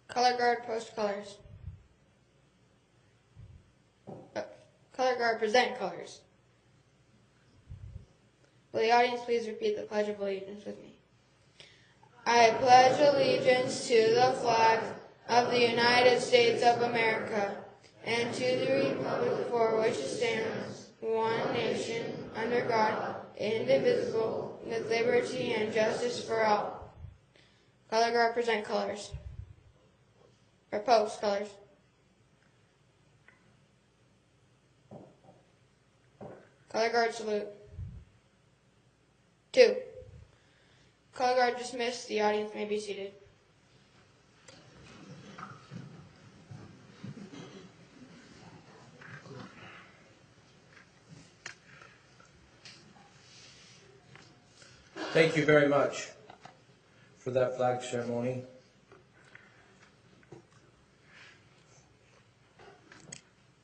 Color guard, post colors. Color guard, present colors. Will the audience please repeat the Pledge of Allegiance with me? I pledge allegiance to the flag of the United States of America and to the republic for which it stands, one nation, under God, indivisible, with liberty and justice for all. Color guard, present colors. Or post colors. Color guard, salute. 2. Color guard dismissed. The audience may be seated. Thank you very much for that flag ceremony.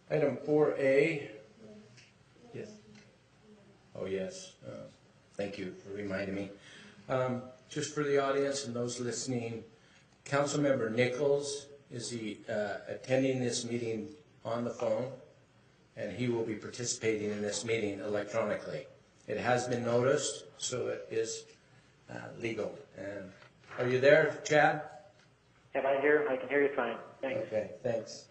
Item 4A. Yes. Oh, yes. Thank you for reminding me. Just for the audience and those listening, Councilmember Nichols is attending this meeting on the phone, and he will be participating in this meeting electronically. It has been noticed, so it is legal. And are you there, Chad? Am I here? I can hear you fine. Thanks. Okay, thanks.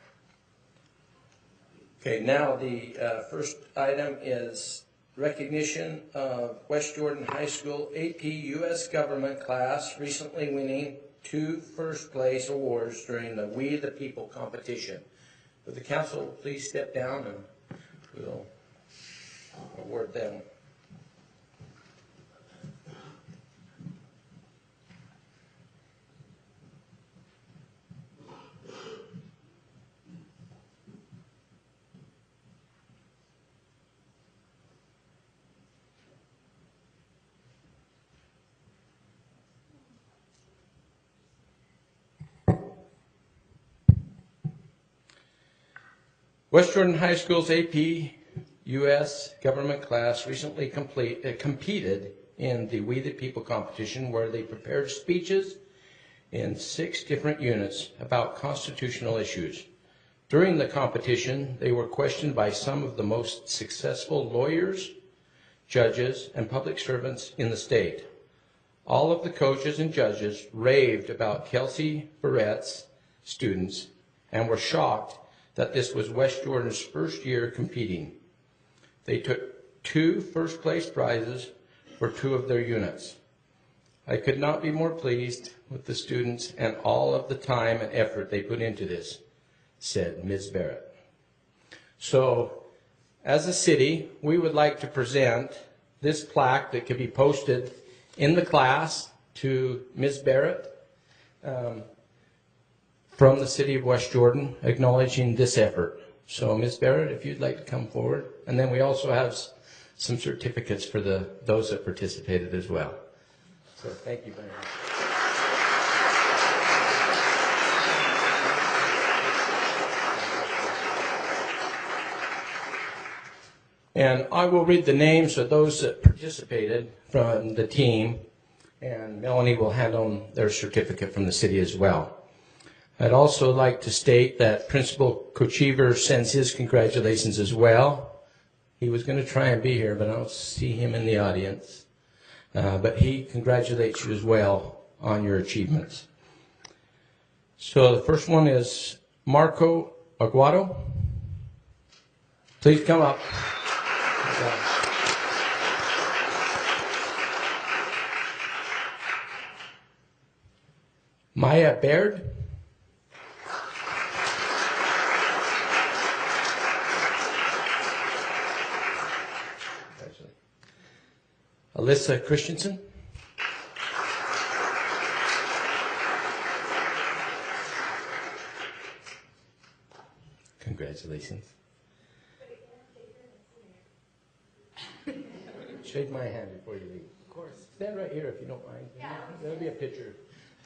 Okay, now the first item is recognition of West Jordan High School AP U.S. Government class recently winning 2 first-place awards during the We the People competition. Would the council please step down and we'll award them. West Jordan High School's AP U.S. Government class recently competed in the We the People competition, where they prepared speeches in 6 different units about constitutional issues. During the competition, they were questioned by some of the most successful lawyers, judges, and public servants in the state. All of the coaches and judges raved about Kelsey Barrett's students and were shocked that this was West Jordan's first year competing. They took 2 first-place prizes for 2 of their units. I could not be more pleased with the students and all of the time and effort they put into this, said Ms. Barrett. So, as a city, we would like to present this plaque that could be posted in the class to Ms. Barrett, from the city of West Jordan, acknowledging this effort. So, Ms. Barrett, if you'd like to come forward. And then we also have some certificates for those that participated as well. So, thank you very much. And I will read the names of those that participated from the team, and Melanie will hand on their certificate from the city as well. I'd also like to state that Principal Kochever sends his congratulations as well. He was going to try and be here, but I don't see him in the audience. But he congratulates you as well on your achievements. So the first one is Marco Aguado. Please come up. Maya Baird. Alyssa Christensen. Congratulations. Shake my hand before you leave. Of course. Stand right here if you don't mind. Yeah. There'll be a picture.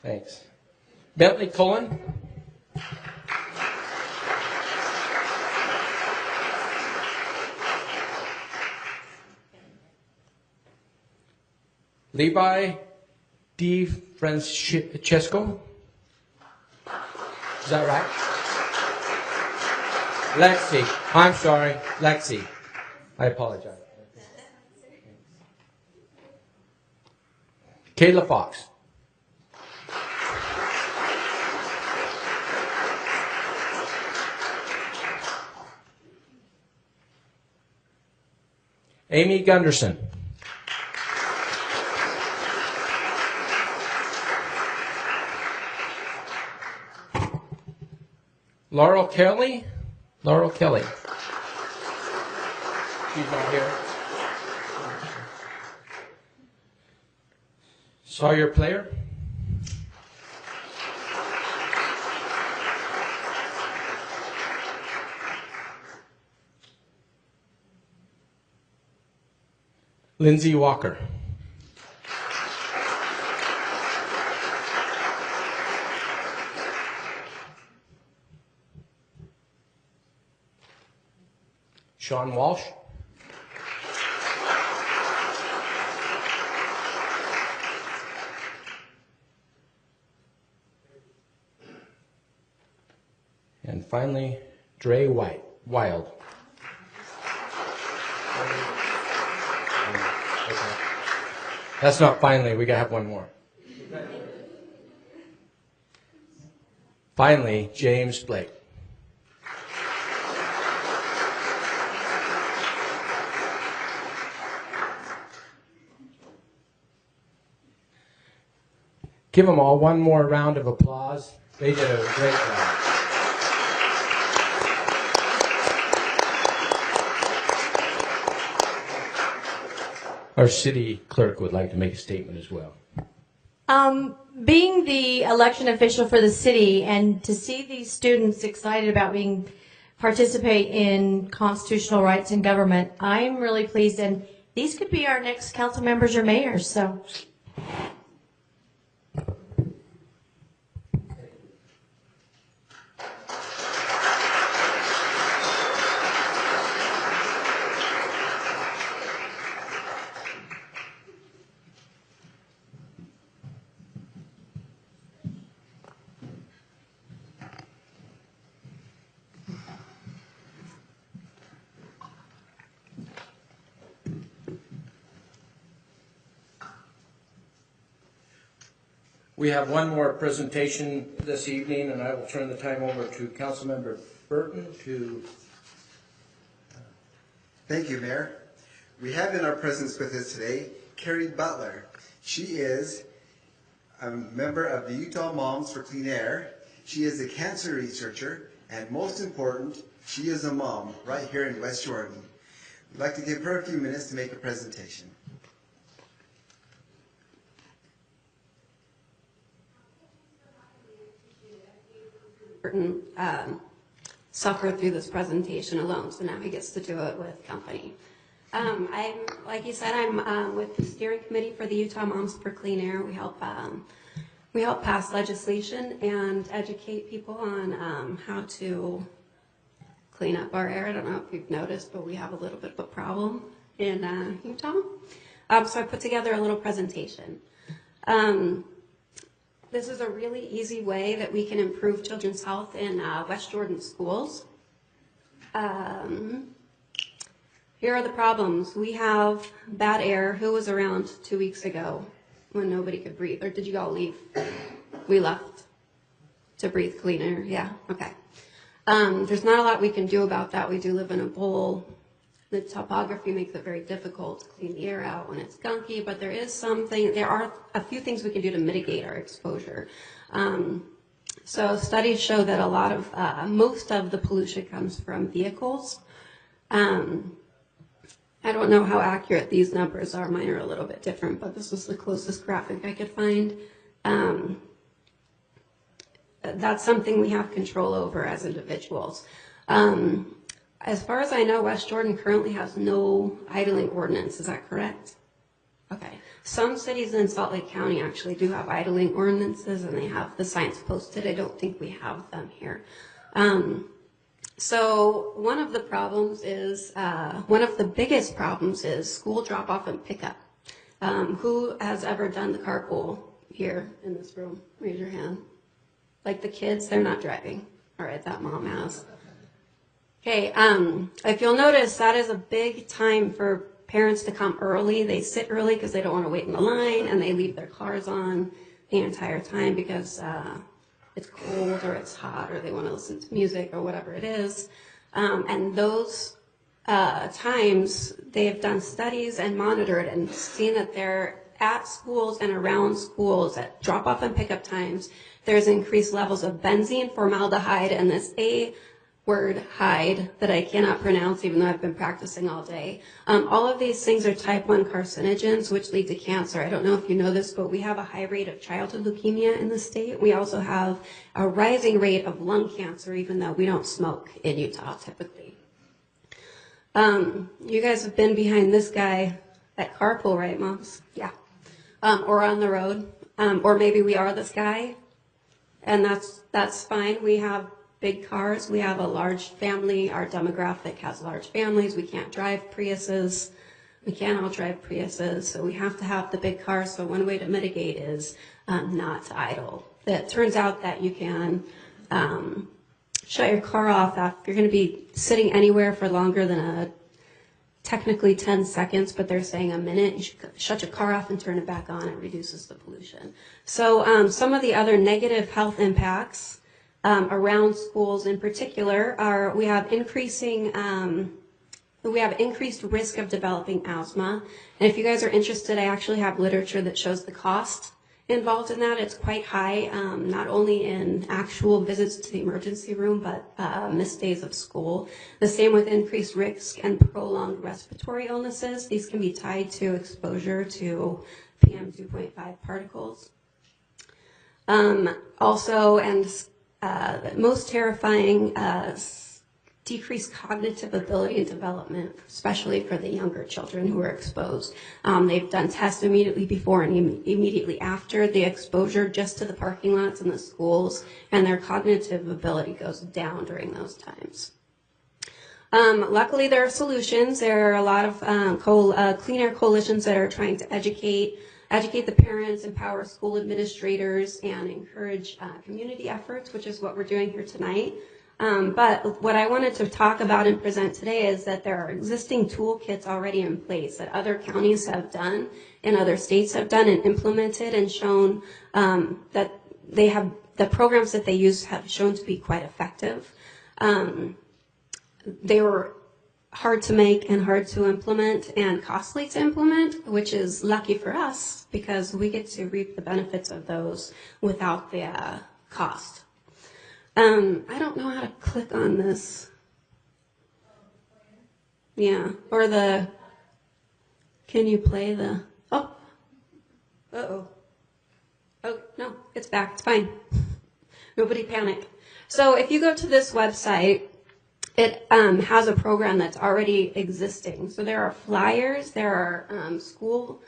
Thanks. Bentley Cullen. Levi Di Francesco. Is that right? Lexi. I'm sorry. Lexi. I apologize. Kayla Fox. Amy Gunderson. Laurel Kelly. Laurel Kelly. She's not here. Sawyer Player. Lindsay Walker. Sean Walsh. And finally, Dre Wild. That's not finally, we gotta have one more. Finally, James Blake. Give them all one more round of applause. They did a great job. Our city clerk would like to make a statement as well. Being the election official for the city and to see these students excited about participate in constitutional rights in government, I'm really pleased. And these could be our next council members or mayors. So. We have one more presentation this evening, and I will turn the time over to Councilmember Burton to... Thank you, Mayor. We have in our presence with us today Carrie Butler. She is a member of the Utah Moms for Clean Air. She is a cancer researcher, and most important, she is a mom right here in West Jordan. We'd like to give her a few minutes to make a presentation. Suffer through this presentation alone, so now he gets to do it with company. Like you said, I'm with the steering committee for the Utah Moms for Clean Air. We help pass legislation and educate people on how to clean up our air. I don't know if you've noticed, but we have a little bit of a problem in Utah. So I put together a little presentation. This is a really easy way that we can improve children's health in West Jordan schools. Here are the problems. We have bad air. Who was around 2 weeks ago when nobody could breathe? Or did you all leave? We left to breathe clean air. Yeah, okay. There's not a lot we can do about that. We do live in a bowl. The topography makes it very difficult to clean the air out when it's gunky, but there are a few things we can do to mitigate our exposure. So studies show that most of the pollution comes from vehicles. I don't know how accurate these numbers are. Mine are a little bit different, but this was the closest graphic I could find. That's something we have control over as individuals. As far as I know, West Jordan currently has no idling ordinance. Is that correct? Okay. Some cities in Salt Lake County actually do have idling ordinances, and they have the signs posted. I don't think we have them here. So one of the biggest problems is school drop-off and pickup. Who has ever done the carpool here in this room? Raise your hand. Like the kids, they're not driving. All right, that mom has. Okay, if you'll notice, that is a big time for parents to come early. They sit early because they don't want to wait in the line, and they leave their cars on the entire time because it's cold or it's hot or they want to listen to music or whatever it is. And those times, they have done studies and monitored and seen that they're at schools and around schools at drop-off and pickup times, there's increased levels of benzene, formaldehyde, and this A word, hide, that I cannot pronounce even though I've been practicing all day. All of these things are type 1 carcinogens, which lead to cancer. I don't know if you know this, but we have a high rate of childhood leukemia in the state. We also have a rising rate of lung cancer, even though we don't smoke in Utah typically. You guys have been behind this guy at carpool, right, moms? Yeah. Or on the road. Or maybe we are this guy, and that's fine. We have big cars. We have a large family. Our demographic has large families. We can't drive Priuses. We can't all drive Priuses, so we have to have the big cars. So one way to mitigate is not to idle. It turns out that you can shut your car off if you're going to be sitting anywhere for longer than technically 10 seconds, but they're saying a minute. You should shut your car off and turn it back on. It reduces the pollution. So some of the other negative health impacts around schools in particular are we have increased risk of developing asthma. And if you guys are interested, I actually have literature that shows the cost involved in that. It's quite high, not only in actual visits to the emergency room, but missed days of school. The same with increased risk and prolonged respiratory illnesses. These can be tied to exposure to PM 2.5 particles. Also, and most terrifying, decreased cognitive ability and development, especially for the younger children who are exposed. They've done tests immediately before and immediately after the exposure just to the parking lots in the schools, and their cognitive ability goes down during those times. Luckily, there are solutions. There are a lot of clean air coalitions that are trying to educate the parents, empower school administrators, and encourage community efforts, which is what we're doing here tonight. But what I wanted to talk about and present today is that there are existing toolkits already in place that other counties have done and other states have done and implemented and shown that they have the programs that they use have shown to be quite effective. They were hard to make and hard to implement and costly to implement, which is lucky for us because we get to reap the benefits of those without the cost. I don't know how to click on this. Yeah, or can you play the, oh, uh-oh. Oh, no, it's back, it's fine. Nobody panic. So if you go to this website, it has a program that's already existing. So there are flyers, there are school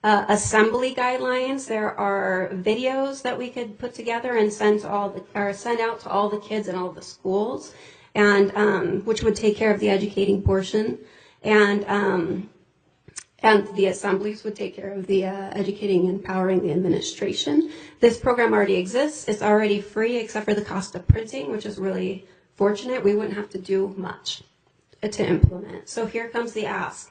assembly guidelines. There are videos that we could put together and send out to all the kids in all the schools, and which would take care of the educating portion, and the assemblies would take care of the educating and empowering the administration. This program already exists. It's already free except for the cost of printing, which is really fortunate. We wouldn't have to do much to implement. So here comes the ask.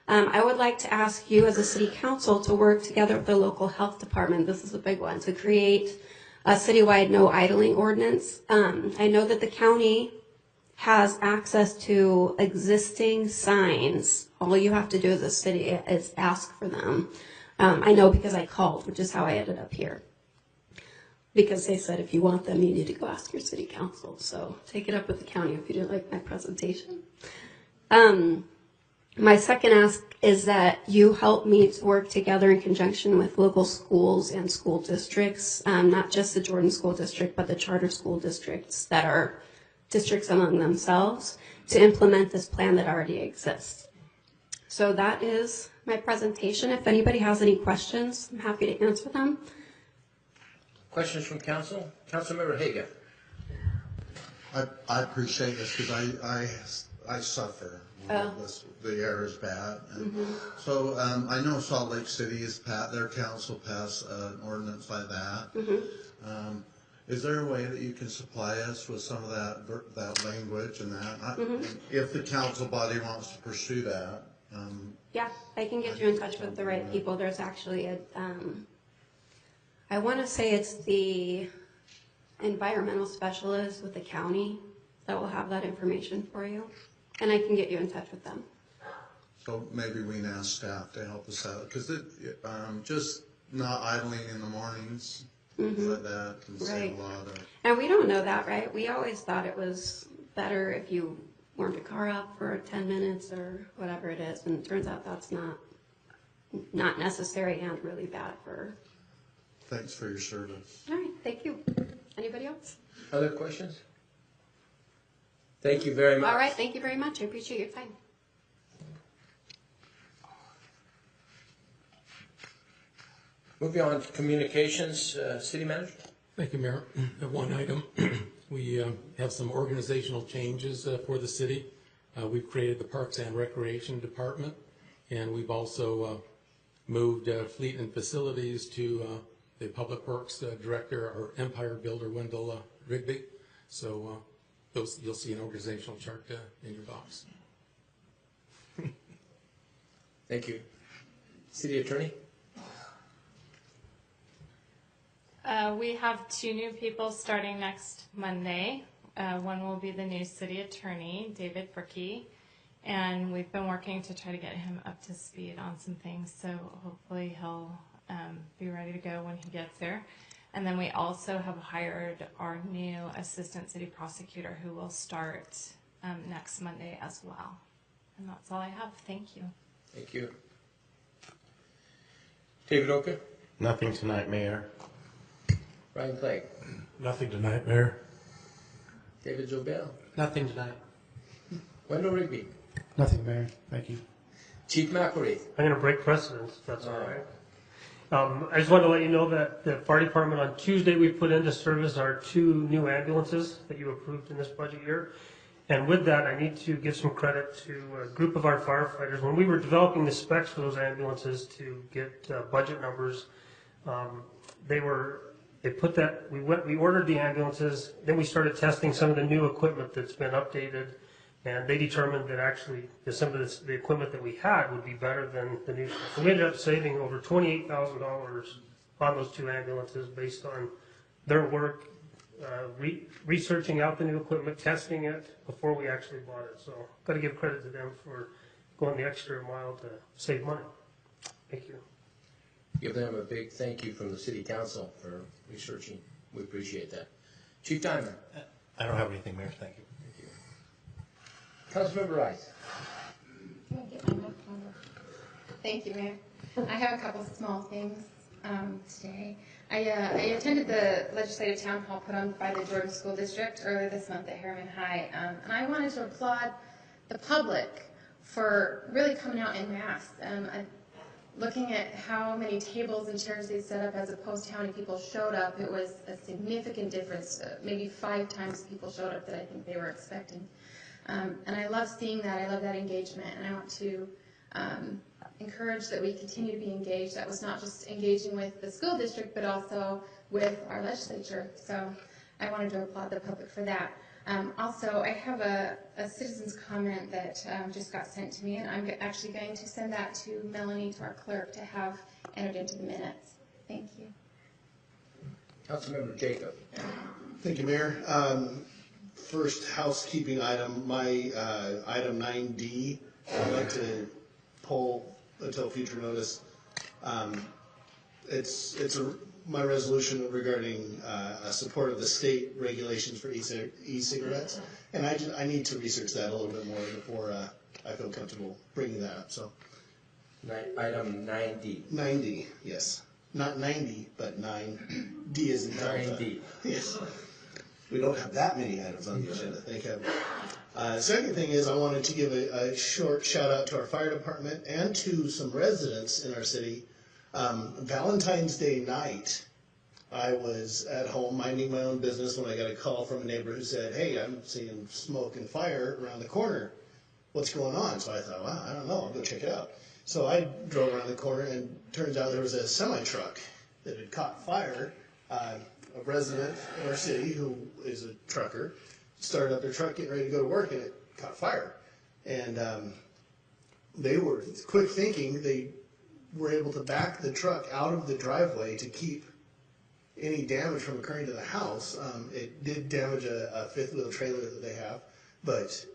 I would like to ask you as a city council to work together with the local health department, this is a big one, to create a citywide no idling ordinance. I know that the county has access to existing signs. All you have to do as a city is ask for them. I know because I called, which is how I ended up here. Because they said if you want them, you need to go ask your city council. So take it up with the county if you didn't like my presentation. My second ask is that you help me to work together in conjunction with local schools and school districts, not just the Jordan School District, but the charter school districts that are districts among themselves, to implement this plan that already exists. So that is my presentation. If anybody has any questions, I'm happy to answer them. Questions from council? Councilmember Haga. I appreciate this because I suffer. The air is bad. And so I know Salt Lake City their council passed an ordinance like that. Is there a way that you can supply us with some of that language and that? If the council body wants to pursue that. Yeah, I can get you in touch with the right people. There's actually a, I want to say it's the environmental specialist with the county that will have that information for you. And I can get you in touch with them. So maybe we can ask staff to help us out, because just not idling in the mornings, things like that, can save a lot of. And we don't know that, right? We always thought it was better if you warmed a car up for 10 minutes or whatever it is, and it turns out that's not necessary and really bad for. Thanks for your service. All right, thank you. Anybody else? Other questions? Thank you very much. All right, thank you very much. I appreciate your time. Moving on to communications, city manager. Thank you, Mayor. One item, we have some organizational changes for the city. We've created the Parks and Recreation Department, and we've also moved fleet and facilities to the Public Works Director, or Empire Builder, Wendell Rigby. So you'll see an organizational chart in your box. Thank you. City Attorney. We have 2 new people starting next Monday. One will be the new city attorney, David Brickey, and we've been working to try to get him up to speed on some things, so hopefully he'll be ready to go when he gets there. And then we also have hired our new assistant city prosecutor, who will start next Monday as well. And that's all I have. Thank you. Thank you. David Oka. Nothing tonight, Mayor. Ryan Clegg. Nothing tonight, Mayor. David Zobel. Nothing tonight. Wendell Rigby. Nothing, Mayor. Thank you. Chief McElreath. I'm going to break precedence, if that's all right. I just wanted to let you know that the fire department on Tuesday, we put into service our 2 new ambulances that you approved in this budget year. And with that, I need to give some credit to a group of our firefighters. When we were developing the specs for those ambulances to get budget numbers, we ordered the ambulances, then we started testing some of the new equipment that's been updated, and they determined that actually some of the equipment that we had would be better than the new stuff. So we ended up saving over $28,000 on those 2 ambulances based on their work, researching out the new equipment, testing it before we actually bought it. So got to give credit to them for going the extra mile to save money. Thank you. Give them a big thank you from the city council for researching. We appreciate that. Chief Diamond. I don't have anything, Mayor. Thank you. Councilmember Rice. Thank you, Mayor. I have a couple of small things today. I attended the legislative town hall put on by the Jordan School District earlier this month at Harriman High, and I wanted to applaud the public for really coming out en masse. Looking at how many tables and chairs they set up as opposed to how many people showed up, it was a significant difference. Maybe 5 times people showed up that I think they were expecting. And I love seeing that. I love that engagement. And I want to encourage that we continue to be engaged. That was not just engaging with the school district, but also with our legislature. So I wanted to applaud the public for that. Also, I have a citizen's comment that just got sent to me, and I'm actually going to send that to Melanie, to our clerk, to have entered into the minutes. Thank you. Councilmember Jacob. Thank you, Mayor. First housekeeping item, my item 9D, I'd like to pull until future notice. It's my resolution regarding support of the state regulations for e-cigarettes, and I need to research that a little bit more before I feel comfortable bringing that up. So, item 9D. 9D, yes, not 90, but 9D is in Delta. 9D. Yes. We don't have that many items on the agenda, thank heaven. Second thing is I wanted to give a short shout out to our fire department and to some residents in our city. Valentine's Day night, I was at home minding my own business when I got a call from a neighbor who said, "Hey, I'm seeing smoke and fire around the corner. What's going on?" So I thought, well, I don't know, I'll go check it out. So I drove around the corner, and turns out there was a semi-truck that had caught fire a resident in our city who is a trucker, started up their truck getting ready to go to work, and it caught fire. And they were quick thinking. They were able to back the truck out of the driveway to keep any damage from occurring to the house. It did damage a fifth wheel trailer that they have, but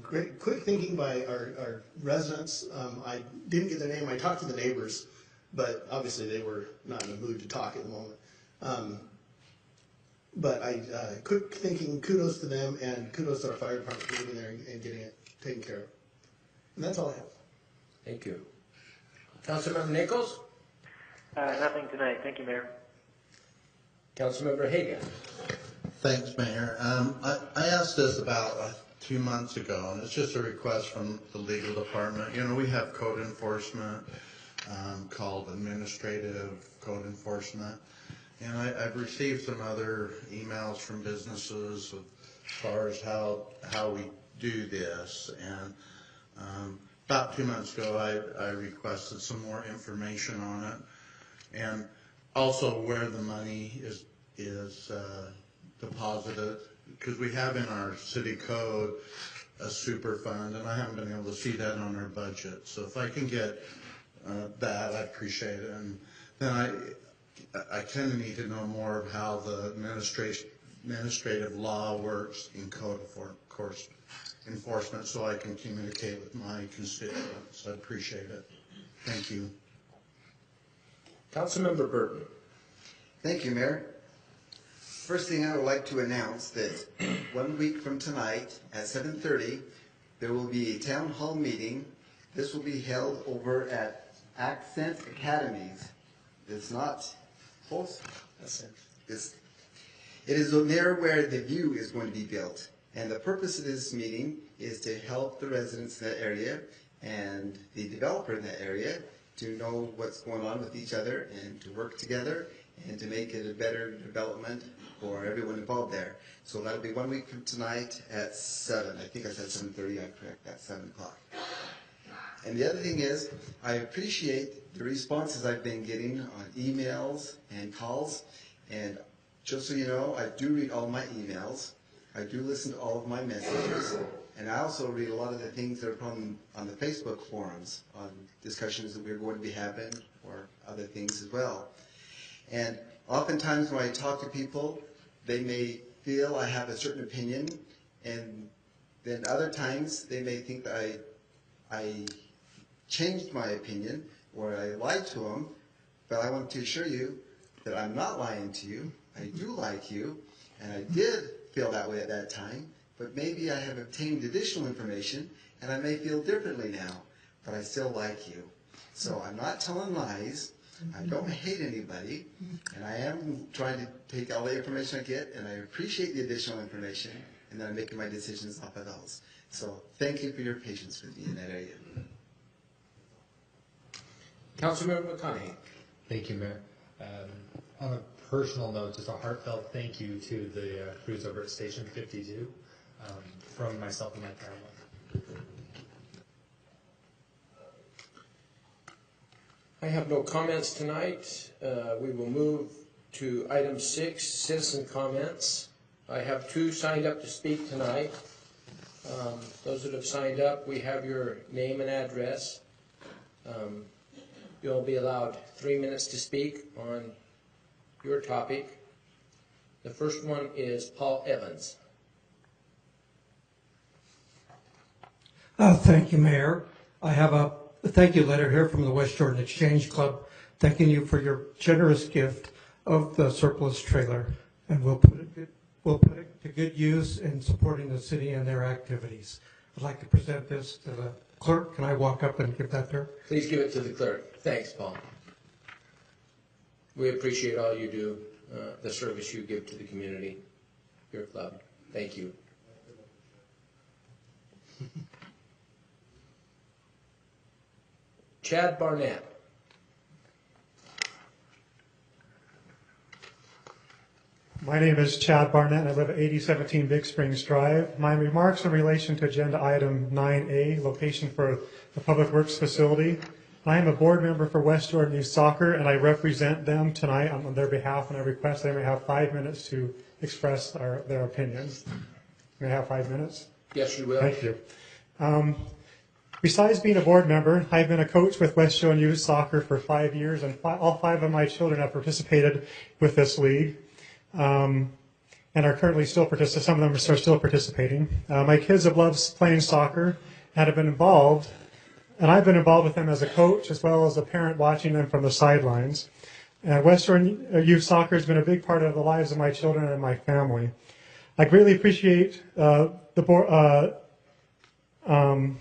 great quick thinking by our residents. I didn't get their name. I talked to the neighbors, but obviously they were not in the mood to talk at the moment. But quick thinking, kudos to them, and kudos to our fire department for getting there and getting it taken care of. And that's all I have. Thank you. Councilmember Nichols? Nothing tonight. Thank you, Mayor. Councilmember Hagan? Thanks, Mayor. I asked this about 2 months ago, and it's just a request from the legal department. You know, we have code enforcement called administrative code enforcement, and I've received some other emails from businesses as far as how we do this. And about 2 months ago, I requested some more information on it, and also where the money is deposited, because we have in our city code a super fund, and I haven't been able to see that on our budget. So if I can get that, I appreciate it. And then I kind of need to know more of how the administrative law works in code enforcement, so I can communicate with my constituents. I appreciate it. Thank you. Councilmember Burton? Thank you, Mayor. First thing I would like to announce that 1 week from tonight at 7:30, there will be a town hall meeting. This will be held over at Accent Academies. It's not close. It is near where the View is going to be built. And the purpose of this meeting is to help the residents in that area and the developer in that area to know what's going on with each other and to work together and to make it a better development for everyone involved there. So that'll be 1 week from tonight at 7. I think I said 7:30. I'm correct. That's 7 o'clock. And the other thing is, I appreciate the responses I've been getting on emails and calls. And just so you know, I do read all my emails. I do listen to all of my messages. And I also read a lot of the things that are on the Facebook forums on discussions that we're going to be having or other things as well. And oftentimes when I talk to people, they may feel I have a certain opinion, and then other times they may think that I changed my opinion or I lied to them, but I want to assure you that I'm not lying to you. I do like you, and I did feel that way at that time, but maybe I have obtained additional information and I may feel differently now, but I still like you. So I'm not telling lies. I don't hate anybody, and I am trying to take all the information I get, and I appreciate the additional information, and then I'm making my decisions off of those. So thank you for your patience with me in that area. Councilmember McConaughey? Thank you, Mayor. On a personal note, just a heartfelt thank you to the crews over at Station 52 from myself and my family. I have no comments tonight. We will move to item 6, citizen comments. I have 2 signed up to speak tonight. Those that have signed up, we have your name and address. You'll be allowed 3 minutes to speak on your topic. The first one is Paul Evans. Thank you, Mayor. I have a thank you letter here from the West Jordan Exchange Club, thanking you for your generous gift of the surplus trailer, and we'll put it to good use in supporting the city and their activities. I'd like to present this to the clerk. Can I walk up and give that to her? Please give it to the clerk. Thanks, Paul. We appreciate all you do, the service you give to the community, your club. Thank you. Chad Barnett. My name is Chad Barnett, and I live at 8017 Big Springs Drive. My remarks are in relation to agenda item 9A, location for the Public Works facility. I am a board member for West Jordan Youth Soccer, and I represent them tonight on their behalf, and I request they may have 5 minutes to express their opinions. May I have 5 minutes? Yes, you will. Thank you. Besides being a board member, I've been a coach with West Jordan Youth Soccer for 5 years, and all 5 of my children have participated with this league, and are currently still participating. Some of them are still participating. My kids have loved playing soccer and have been involved, and I've been involved with them as a coach as well as a parent watching them from the sidelines. And West Jordan Youth Soccer has been a big part of the lives of my children and my family. I greatly appreciate the board, and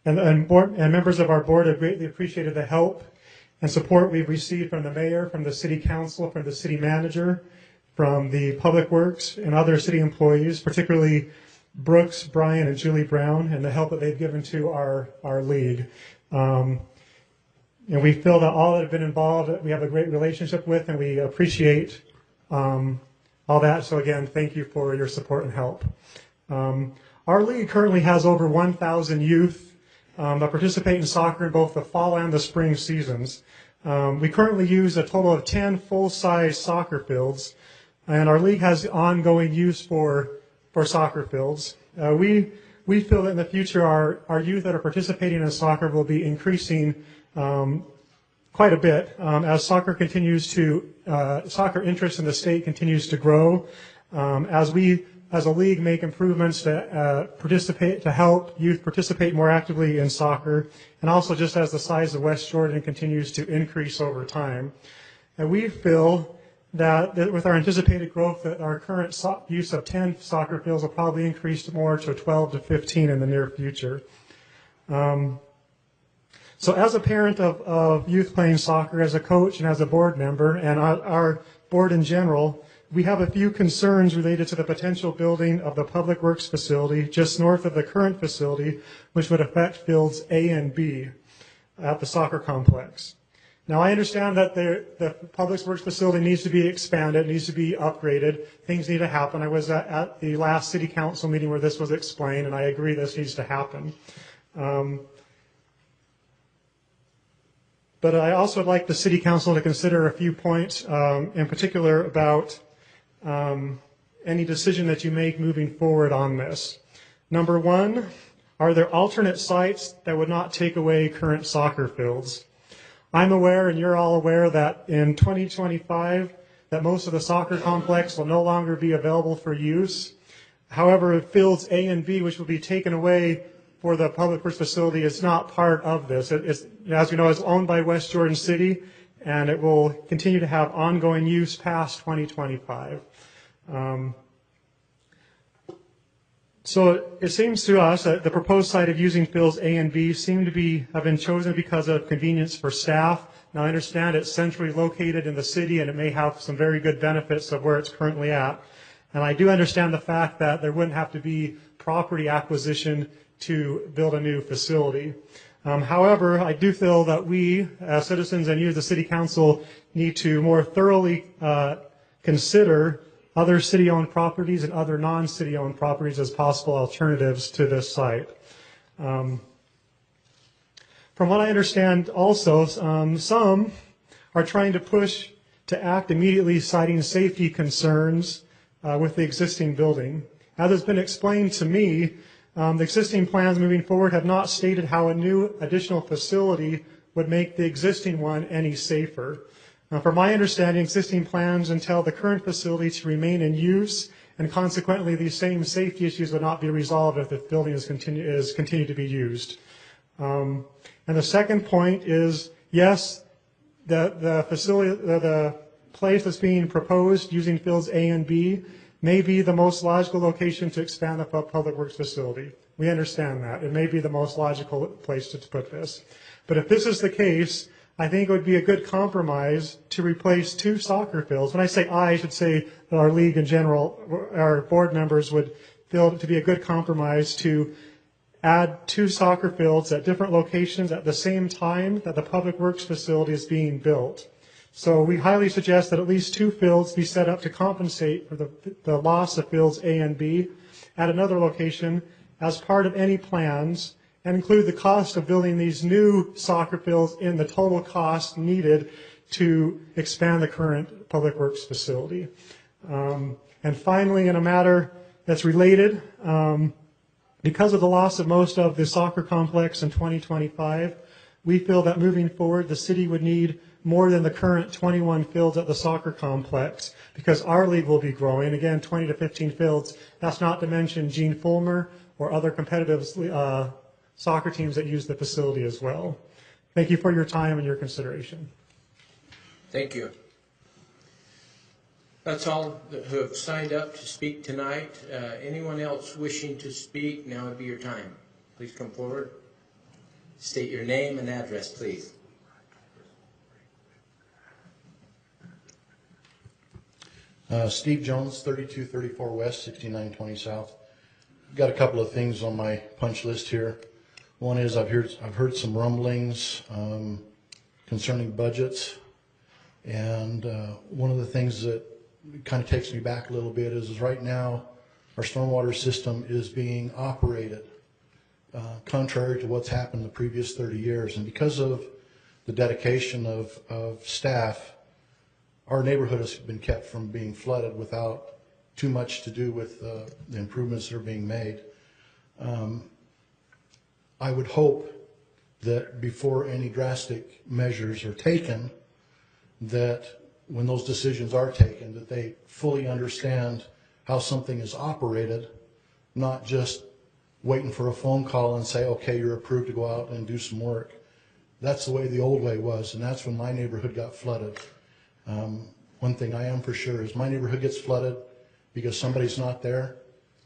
members of our board have greatly appreciated the help and support we've received from the mayor, from the city council, from the city manager, from the public works and other city employees, particularly Brooks, Brian, and Julie Brown, and the help that they've given to our league. And we feel that all that have been involved, we have a great relationship with, and we appreciate all that. So again, thank you for your support and help. Our league currently has over 1,000 youth that participate in soccer in both the fall and the spring seasons. We currently use a total of 10 full-size soccer fields, and our league has ongoing use for soccer fields. We feel that in the future our youth that are participating in soccer will be increasing quite a bit as soccer interest in the state continues to grow, as we as a league make improvements to help youth participate more actively in soccer, and also just as the size of West Jordan continues to increase over time. And we feel that with our anticipated growth, that our current use of 10 soccer fields will probably increase more to 12 to 15 in the near future. So as a parent of youth playing soccer, as a coach, and as a board member, and our board in general, we have a few concerns related to the potential building of the Public Works facility just north of the current facility, which would affect fields A and B at the soccer complex. Now, I understand that the Public Works facility needs to be expanded, needs to be upgraded. Things need to happen. I was at the last city council meeting where this was explained, and I agree this needs to happen. But I also would like the city council to consider a few points, in particular about any decision that you make moving forward on this. Number one, are there alternate sites that would not take away current soccer fields? I'm aware, and you're all aware, that in 2025, that most of the soccer complex will no longer be available for use. However, fields A and B, which will be taken away for the Public Works facility, is not part of this. As we know, it's owned by West Jordan City, and it will continue to have ongoing use past 2025. So it seems to us that the proposed site of using fields A and B have been chosen because of convenience for staff. Now, I understand it's centrally located in the city, and it may have some very good benefits of where it's currently at. And I do understand the fact that there wouldn't have to be property acquisition to build a new facility. However, I do feel that we, as citizens and you, the City Council, need to more thoroughly consider other city-owned properties and other non-city-owned properties as possible alternatives to this site. From what I understand also, some are trying to push to act immediately, citing safety concerns with the existing building. As has been explained to me, the existing plans moving forward have not stated how a new additional facility would make the existing one any safer. From my understanding, existing plans entail the current facility to remain in use, and consequently these same safety issues would not be resolved if the building is continued to be used. And the second point is, yes, the facility, the place that's being proposed using fields A and B may be the most logical location to expand the Public Works facility. We understand that. It may be the most logical place to put this. But if this is the case, I think it would be a good compromise to replace 2 soccer fields. When I say I should say that our league in general, our board members would feel it to be a good compromise to add 2 soccer fields at different locations at the same time that the Public Works facility is being built. So we highly suggest that at least 2 fields be set up to compensate for the loss of fields A and B at another location as part of any plans, and include the cost of building these new soccer fields in the total cost needed to expand the current Public Works facility. And finally, in a matter that's related, because of the loss of most of the soccer complex in 2025, we feel that moving forward, the city would need more than the current 21 fields at the soccer complex, because our league will be growing, again, 20 to 15 fields. That's not to mention Gene Fulmer or other competitive soccer teams that use the facility as well. Thank you for your time and your consideration. Thank you. That's all who have signed up to speak tonight. Anyone else wishing to speak, now would be your time. Please come forward. State your name and address, please. Steve Jones, 3234 West, 6920 South. Got a couple of things on my punch list here. One is I've heard some rumblings concerning budgets, and one of the things that kind of takes me back a little bit is right now our stormwater system is being operated contrary to what's happened the previous 30 years, and because of the dedication of staff, our neighborhood has been kept from being flooded without too much to do with the improvements that are being made. I would hope that before any drastic measures are taken, that when those decisions are taken, that they fully understand how something is operated, not just waiting for a phone call and say, okay, you're approved to go out and do some work. That's the way the old way was, and that's when my neighborhood got flooded. One thing I am for sure is my neighborhood gets flooded because somebody's not there.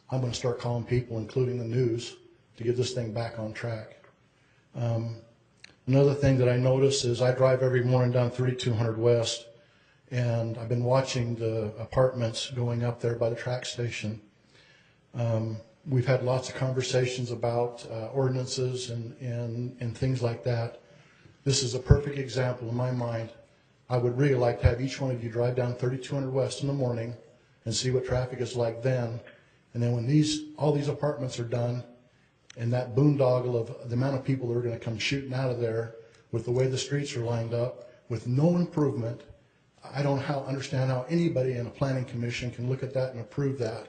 I'm going to start calling people, including the news, to get this thing back on track. Another thing that I notice is I drive every morning down 3200 West, and I've been watching the apartments going up there by the track station. We've had lots of conversations about ordinances and things like that. This is a perfect example in my mind. I would really like to have each one of you drive down 3200 West in the morning and see what traffic is like then. And then when all these apartments are done, and that boondoggle of the amount of people that are going to come shooting out of there with the way the streets are lined up, with no improvement, I don't understand how anybody in a planning commission can look at that and approve that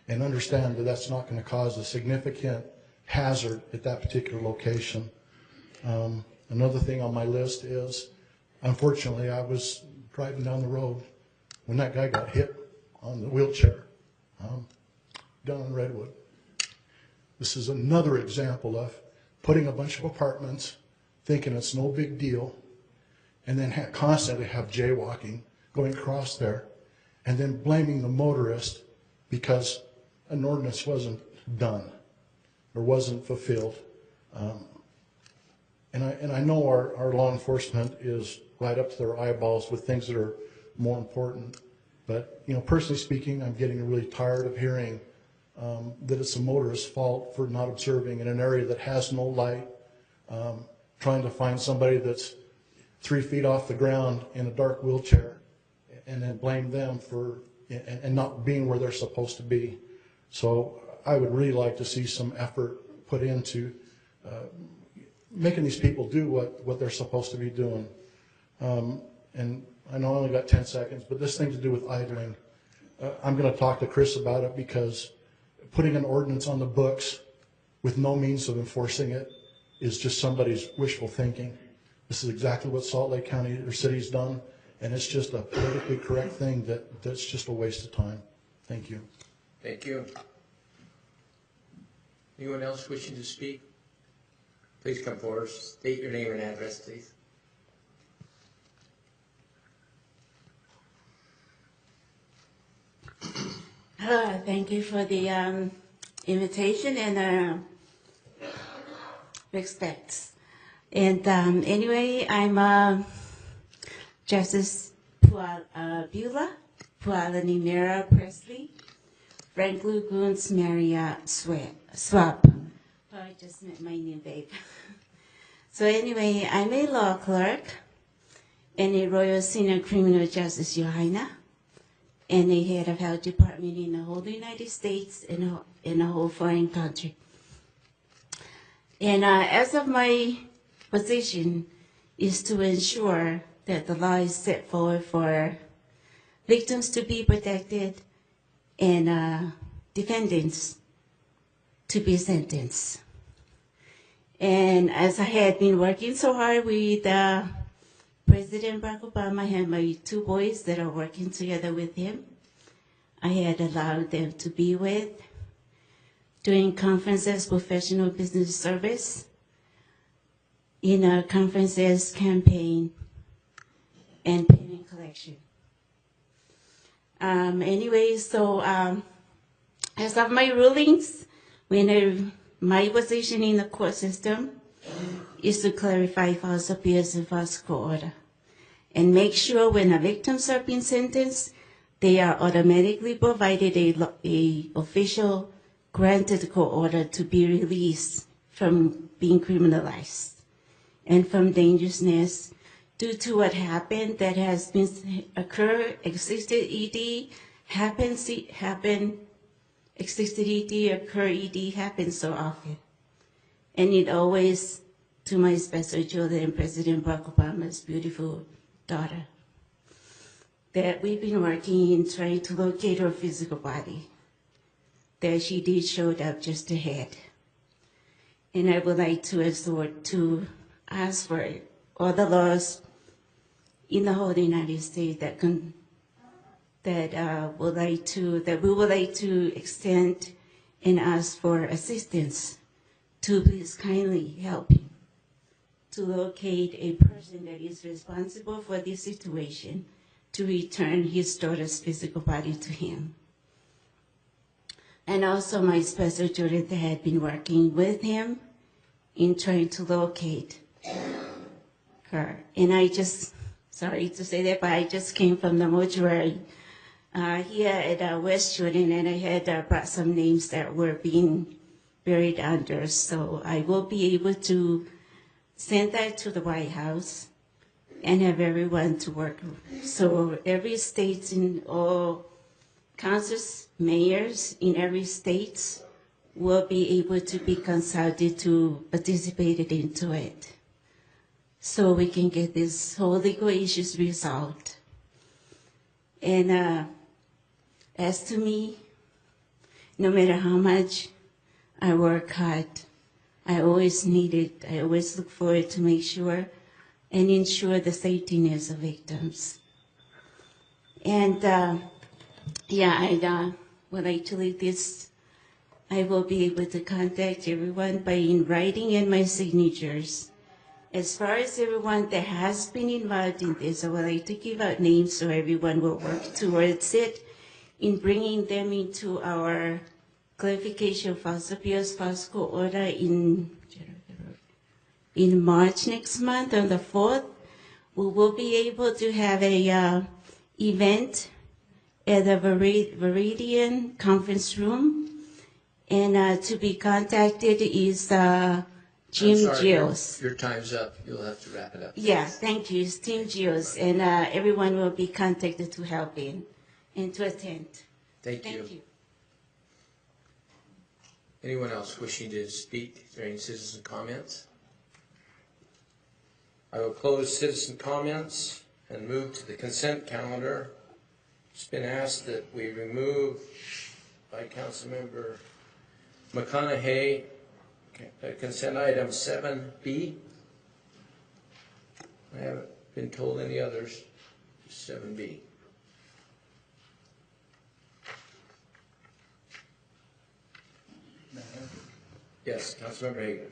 and understand that that's not going to cause a significant hazard at that particular location. Another thing on my list is, unfortunately, I was driving down the road when that guy got hit on the wheelchair down in Redwood. This is another example of putting a bunch of apartments, thinking it's no big deal, and then constantly have jaywalking going across there, and then blaming the motorist because an ordinance wasn't done or wasn't fulfilled. And I know our law enforcement is right up to their eyeballs with things that are more important. But, personally speaking, I'm getting really tired of hearing that it's a motorist's fault for not observing in an area that has no light, trying to find somebody that's 3 feet off the ground in a dark wheelchair and then blame them for and not being where they're supposed to be. So I would really like to see some effort put into making these people do what they're supposed to be doing. And I know I only got 10 seconds, but this thing to do with idling, I'm going to talk to Chris about it, because putting an ordinance on the books with no means of enforcing it is just somebody's wishful thinking. This is exactly what Salt Lake County or City's done, and it's just a politically correct thing that's just a waste of time. Thank you. Thank you. Anyone else wishing to speak? Please come forward. State your name and address, please. Hello, thank you for the invitation and respects. And anyway, I'm Justice Beulah, Pualanimera Presley, Frank Lugun's Maria Swap. Oh, I just met my new babe. So anyway, I'm a law clerk and a Royal Senior Criminal Justice Johanna, and a head of health department in the whole United States and in a whole foreign country. And as of my position is to ensure that the law is set forward for victims to be protected and defendants to be sentenced. And as I had been working so hard with President Barack Obama, I had my 2 boys that are working together with him. I had allowed them to be with doing conferences, professional business service, in conferences, campaign, and payment collection. Anyway, so as of my rulings, my position in the court system is to clarify false appeals and false court order, and make sure when the victims are being sentenced, they are automatically provided a official granted court order to be released from being criminalized and from dangerousness due to what happened that has been occurred, existed ED, existed ED, occur ED, happens so often. And it always, to my special children, President Barack Obama's beautiful daughter, that we've been working in trying to locate her physical body, that she did show up just ahead. And I would like to exhort to ask for all the laws in the whole United States that we would like to extend and ask for assistance to please kindly help him to locate a person that is responsible for this situation to return his daughter's physical body to him. And also my special children that had been working with him in trying to locate her. And I just, sorry to say that, but I just came from the mortuary here at West Jordan, and I had brought some names that were being buried under. So I will be able to send that to the White House and have everyone to work. So every state in all councils, mayors in every state will be able to be consulted to participate into it, so we can get this whole legal issues resolved. And as to me, no matter how much I work hard, I always look forward to make sure and ensure the safetyness of victims. And I would like to leave this. I will be able to contact everyone by in writing and my signatures. As far as everyone that has been involved in this, I would like to give out names so everyone will work towards it in bringing them into our clarification of false appeals, false court order in March next month on the 4th. We will be able to have a event at the Viridian Conference Room, and to be contacted is Jim Gills. Your time's up. You'll have to wrap it up. Yeah, thank you. It's Tim Gills, and everyone will be contacted to help in and to attend. Thank you. Anyone else wishing to speak during citizen comments? I will close citizen comments and move to the consent calendar. It's been asked that we remove by Councilmember McConaughey consent item 7B. I haven't been told any others. 7B. Yes, Councilmember Hagan.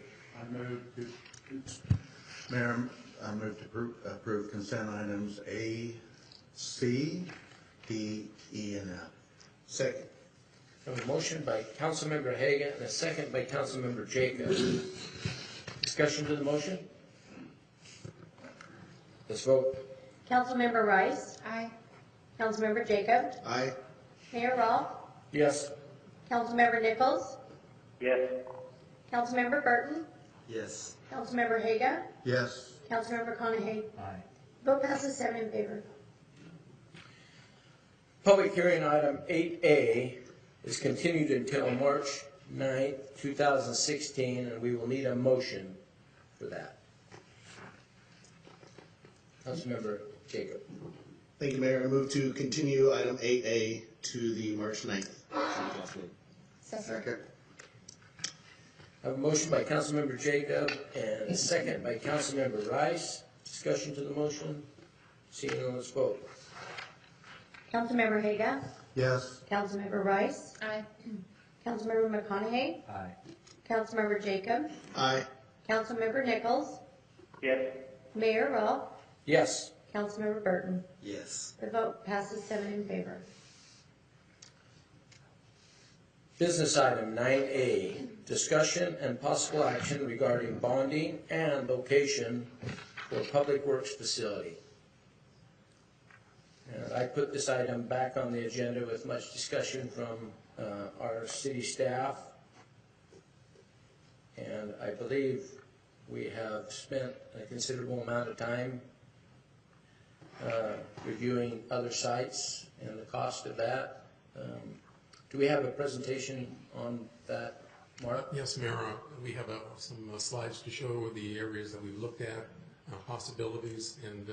Mayor, I move to approve consent items A, C, D, E, and F. Second. A motion by Councilmember Hagan and a second by Councilmember Jacob. Discussion to the motion? Let's vote. Councilmember Rice. Aye. Councilmember Jacob. Aye. Mayor Rolfe. Yes. Councilmember Nichols. Yes. Councilmember Burton. Yes. Councilmember Haga. Yes. Councilmember McConaughey. Aye. Vote passes 7 in favor. Public hearing item 8A is continued until 9th, 2016, and we will need a motion for that. Councilmember Jacob. Thank you, Mayor. I move to continue item 8A to the March 9th. Second. I have a motion by Councilmember Jacob and a second by Councilmember Rice. Discussion to the motion. Seeing none, let's vote. Councilmember Haga? Yes. Councilmember Rice? Aye. Councilmember McConaughey? Aye. Councilmember Jacob? Aye. Councilmember Nichols? Yes. Mayor Rolfe? Yes. Councilmember Burton? Yes. The vote passes 7 in favor. Business item 9A, discussion and possible action regarding bonding and location for public works facility. And I put this item back on the agenda with much discussion from our city staff. And I believe we have spent a considerable amount of time reviewing other sites and the cost of that. Do we have a presentation on that, Mark? Yes, Mayor, we have some slides to show the areas that we've looked at, possibilities, and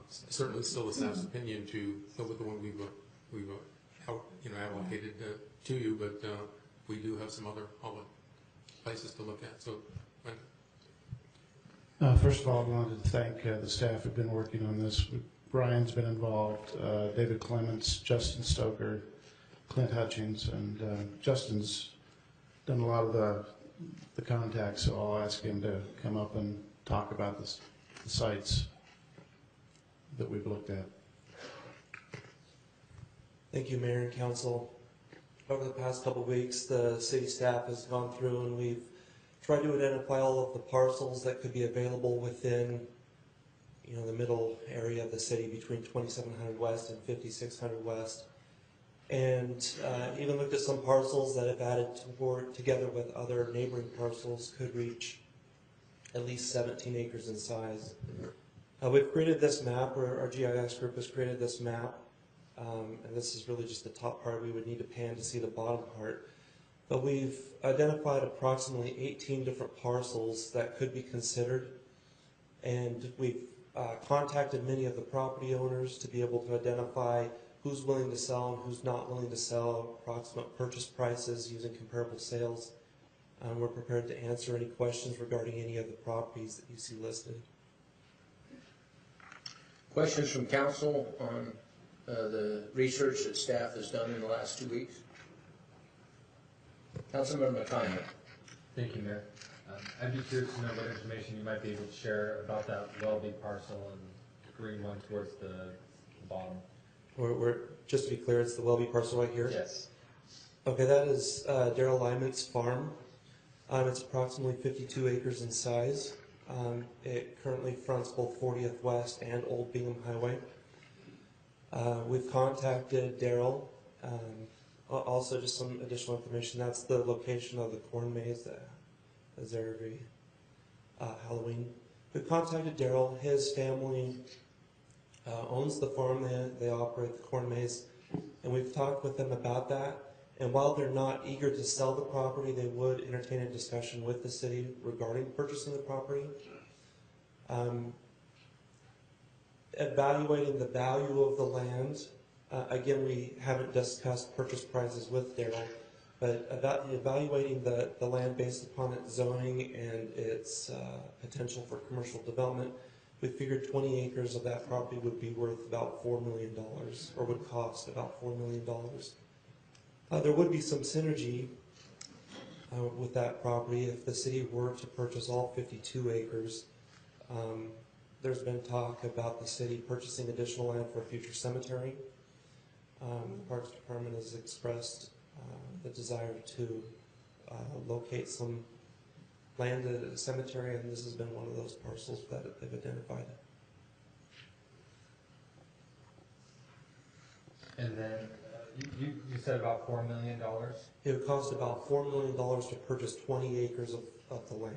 certainly still the staff's opinion to go with the one we've allocated to you, but we do have some other places to look at. So, First of all, I wanted to thank the staff who've been working on this. Brian's been involved, David Clements, Justin Stoker, Clint Hutchings, and Justin's done a lot of the contacts, so I'll ask him to come up and talk about the sites that we've looked at. Thank you, Mayor and Council. Over the past couple of weeks, the city staff has gone through and we've tried to identify all of the parcels that could be available within, the middle area of the city between 2700 West and 5600 West. And even looked at some parcels that, if added together with other neighboring parcels, could reach at least 17 acres in size. We've created this map, or our GIS group has created this map, and this is really just the top part. We would need to pan to see the bottom part. But we've identified approximately 18 different parcels that could be considered, and we've contacted many of the property owners to be able to identify who's willing to sell and who's not willing to sell, approximate purchase prices using comparable sales. We're prepared to answer any questions regarding any of the properties that you see listed. Questions from council on the research that staff has done in the last 2 weeks? Councilmember McConaughey. Thank you, Mayor. I'd be curious to know what information you might be able to share about that Welby parcel and green one towards the bottom. Just to be clear, it's the Welby parcel right here? Yes. Okay, that is Daryl Lyman's farm. It's approximately 52 acres in size. It currently fronts both 40th West and Old Bingham Highway. We've contacted Daryl. Also, just some additional information. That's the location of the corn maze that is there every Halloween. We've contacted Daryl. His family owns the farm. They operate the corn maze, and we've talked with them about that. And while they're not eager to sell the property, they would entertain a discussion with the city regarding purchasing the property. Evaluating the value of the land. Again, we haven't discussed purchase prices with Daryl, but evaluating the land based upon its zoning and its potential for commercial development, we figured 20 acres of that property would be worth about $4 million, or would cost about $4 million. There would be some synergy with that property if the city were to purchase all 52 acres. There's been talk about the city purchasing additional land for a future cemetery. The Parks Department has expressed the desire to locate some land at a cemetery, and this has been one of those parcels that they've identified. And then you said about $4 million? It would cost about $4 million to purchase 20 acres of the land.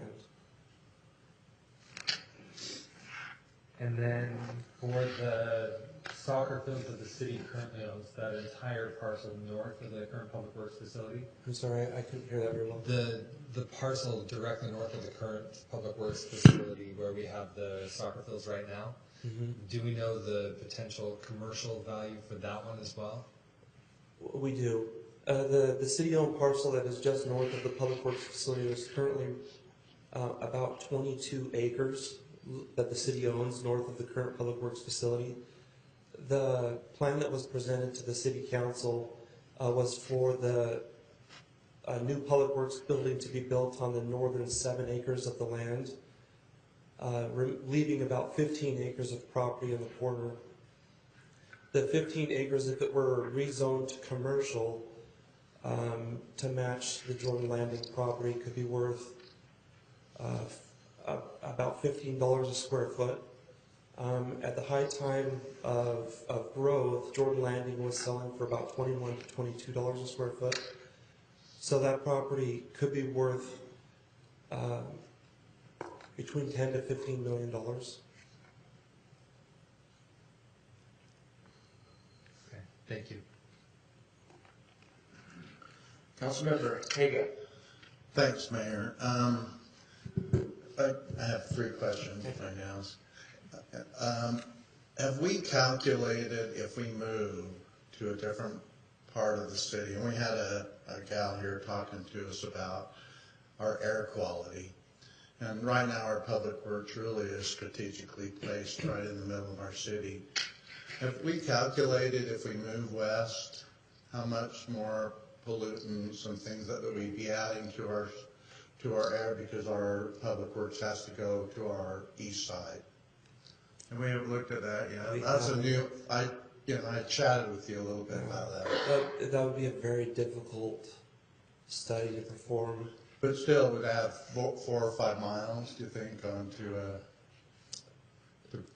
And then for the soccer field that the city currently owns, that entire parcel north of the current Public Works facility? I'm sorry, I couldn't hear that very well. The parcel directly north of the current Public Works facility where we have the soccer fields right now, do we know the potential commercial value for that one as well? We do. The city-owned parcel that is just north of the Public Works facility is currently about 22 acres that the city owns north of the current Public Works facility. The plan that was presented to the city council was for the new Public Works building to be built on the northern 7 acres of the land, leaving about 15 acres of property in the corner. The 15 acres, if it were rezoned to commercial, to match the Jordan Landing property, could be worth about $15 a square foot. At the high time of growth, Jordan Landing was selling for about $21 to $22 a square foot. So that property could be worth between $10 to $15 million. Okay, thank you. Councilmember Haga. Thanks, Mayor. I have 3 questions, if I may ask. Have we calculated if we move to a different part of the city? And we had a gal here talking to us about our air quality. And right now our Public Works really is strategically placed right in the middle of our city. Have we calculated if we move west, how much more pollutants and things that we'd be adding to our air because our Public Works has to go to our east side? And we haven't looked at that yet. That's a new, I chatted with you a little bit about that. That would be a very difficult study to perform. But still, would have 4 or 5 miles, do you think, to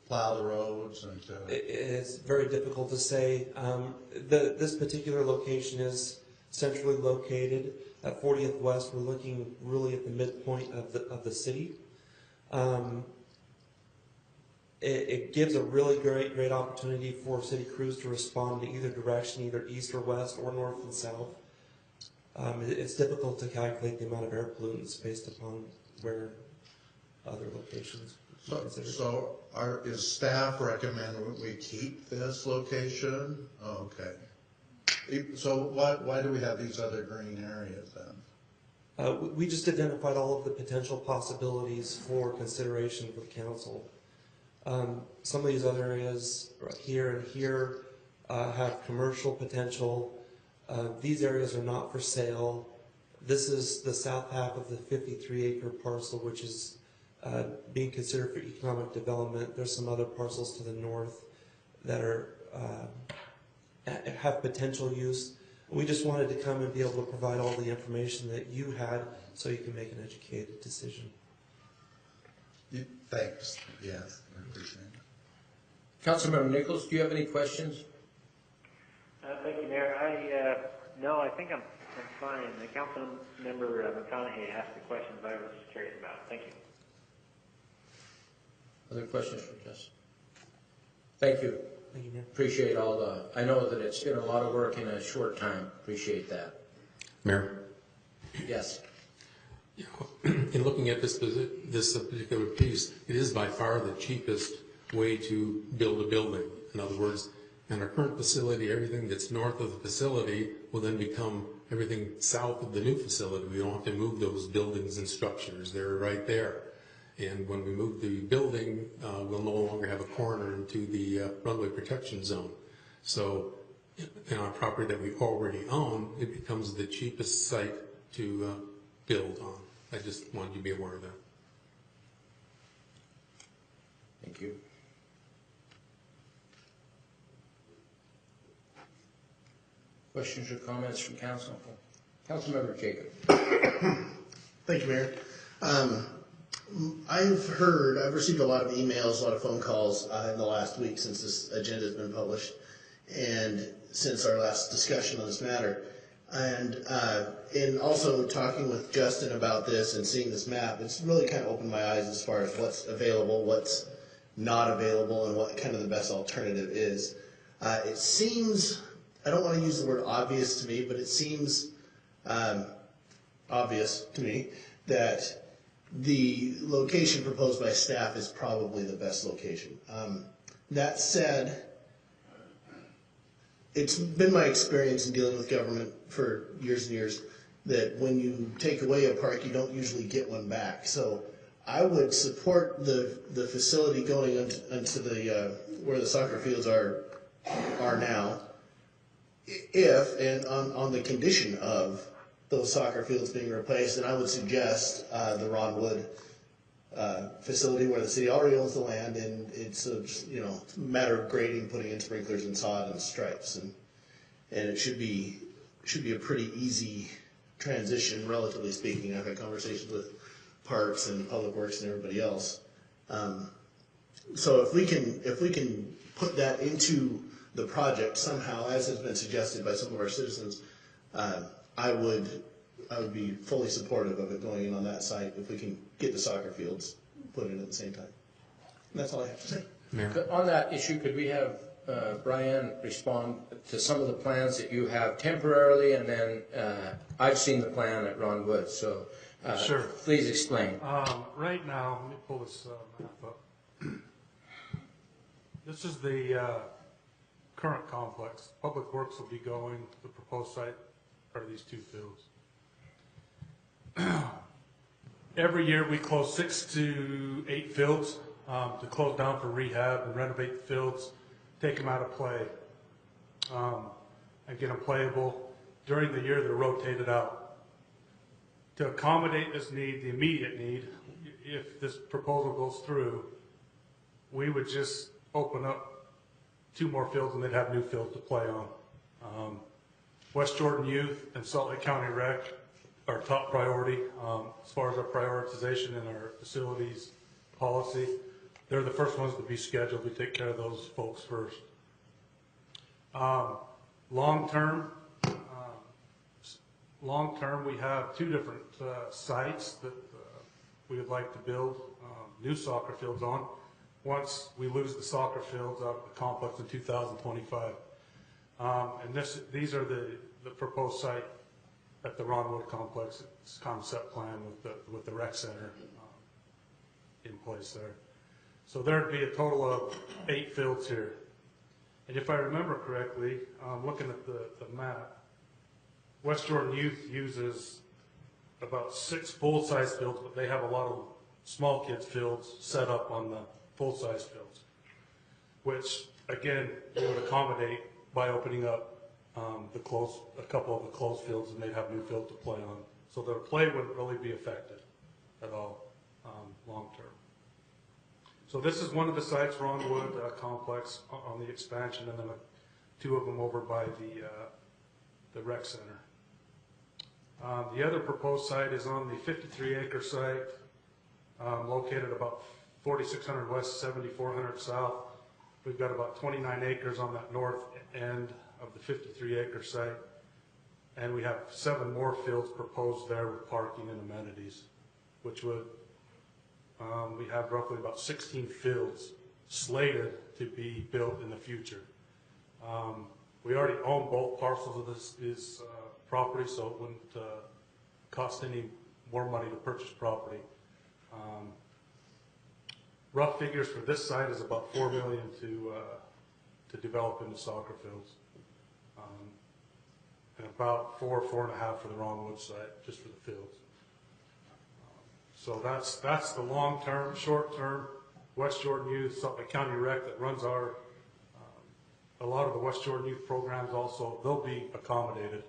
plow the roads and to... It's very difficult to say. This particular location is centrally located at 40th West. We're looking really at the midpoint of the city. It gives a really great opportunity for city crews to respond to either direction, either east or west or north and south. It's difficult to calculate the amount of air pollutants based upon where other locations. So is staff recommend we keep this location? Oh, okay. So why do we have these other green areas then? We just identified all of the potential possibilities for consideration for the council. Some of these other areas right here and here have commercial potential. These areas are not for sale. This is the south half of the 53-acre parcel, which is being considered for economic development. There's some other parcels to the north that have potential use. We just wanted to come and be able to provide all the information that you had so you can make an educated decision. Thanks. Yes, I appreciate it. Councilmember Nichols, do you have any questions? Thank you, Mayor. No, I think I'm fine. The Councilmember McConaughey asked the questions I was curious about. Thank you. Other questions for Justin? Thank you. Thank you, Mayor. Appreciate all I know that it's been a lot of work in a short time. Appreciate that. Mayor? Yes. In looking at this particular piece, it is by far the cheapest way to build a building. In other words, in our current facility, everything that's north of the facility will then become everything south of the new facility. We don't have to move those buildings and structures. They're right there. And when we move the building, we'll no longer have a corner into the runway protection zone. So in our property that we already own, it becomes the cheapest site to build on. I just wanted you to be aware of that. Thank you. Questions or comments from council? Councilmember Jacob. Thank you, Mayor. I've received a lot of emails, a lot of phone calls in the last week since this agenda has been published and since our last discussion on this matter. And in also talking with Justin about this and seeing this map, it's really kind of opened my eyes as far as what's available, what's not available, and what kind of the best alternative is. It seems, I don't want to use the word obvious to me, but it seems obvious to me that the location proposed by staff is probably the best location. That said, it's been my experience in dealing with government for years and years that when you take away a park, you don't usually get one back. So I would support the facility going into the where the soccer fields are now, if and on the condition of those soccer fields being replaced. And I would suggest the Ron Wood facility where the city already owns the land, and it's a matter of grading, putting in sprinklers and sod and stripes, and it should be a pretty easy transition, relatively speaking. I've had conversations with Parks and Public Works and everybody else. So if we can put that into the project somehow, as has been suggested by some of our citizens, I would be fully supportive of it going in on that site if we can get the soccer fields put in at the same time. And that's all I have to say. Mayor. On that issue, could we have Brian respond to some of the plans that you have temporarily, and then I've seen the plan at Ron Wood, so sure. Please explain. Right now, let me pull this map up. This is the current complex. Public Works will be going, the proposed site are these two fields. Every year we close 6 to 8 fields to close down for rehab and renovate the fields, take them out of play, and get them playable. During the year they're rotated out. To accommodate this need, the immediate need, if this proposal goes through, we would just open up 2 more fields and they'd have new fields to play on. West Jordan Youth and Salt Lake County Rec are top priority as far as our prioritization and our facilities policy. They're the first ones to be scheduled. We take care of those folks first. Long term, we have 2 different sites that we would like to build new soccer fields on once we lose the soccer fields out of the complex in 2025. And these are the proposed site at the Ron Wood complex. It's concept plan with the rec center in place there. So there'd be a total of 8 fields here. And if I remember correctly, looking at the map, West Jordan Youth uses about 6 full-size fields, but they have a lot of small kids fields set up on the full-size fields, which again we would accommodate by opening up a couple of the closed fields, and they'd have new fields to play on. So their play wouldn't really be affected at all long term. So this is one of the sites, Ron Wood complex on the expansion, and then 2 of them over by the rec center. The other proposed site is on the 53-acre site located about 4600 west, 7400 south. We've got about 29 acres on that north end of the 53-acre site, and we have 7 more fields proposed there with parking and amenities, which would we have roughly about 16 fields slated to be built in the future. We already own both parcels of this property, so it wouldn't cost any more money to purchase property. Rough figures for this site is about $4 million to develop into soccer fields, and about $4.5 for the Ron Wood site, just for the fields. So that's the long term. Short term, West Jordan Youth, Salt Lake County Rec that runs our a lot of the West Jordan Youth programs. Also, they'll be accommodated.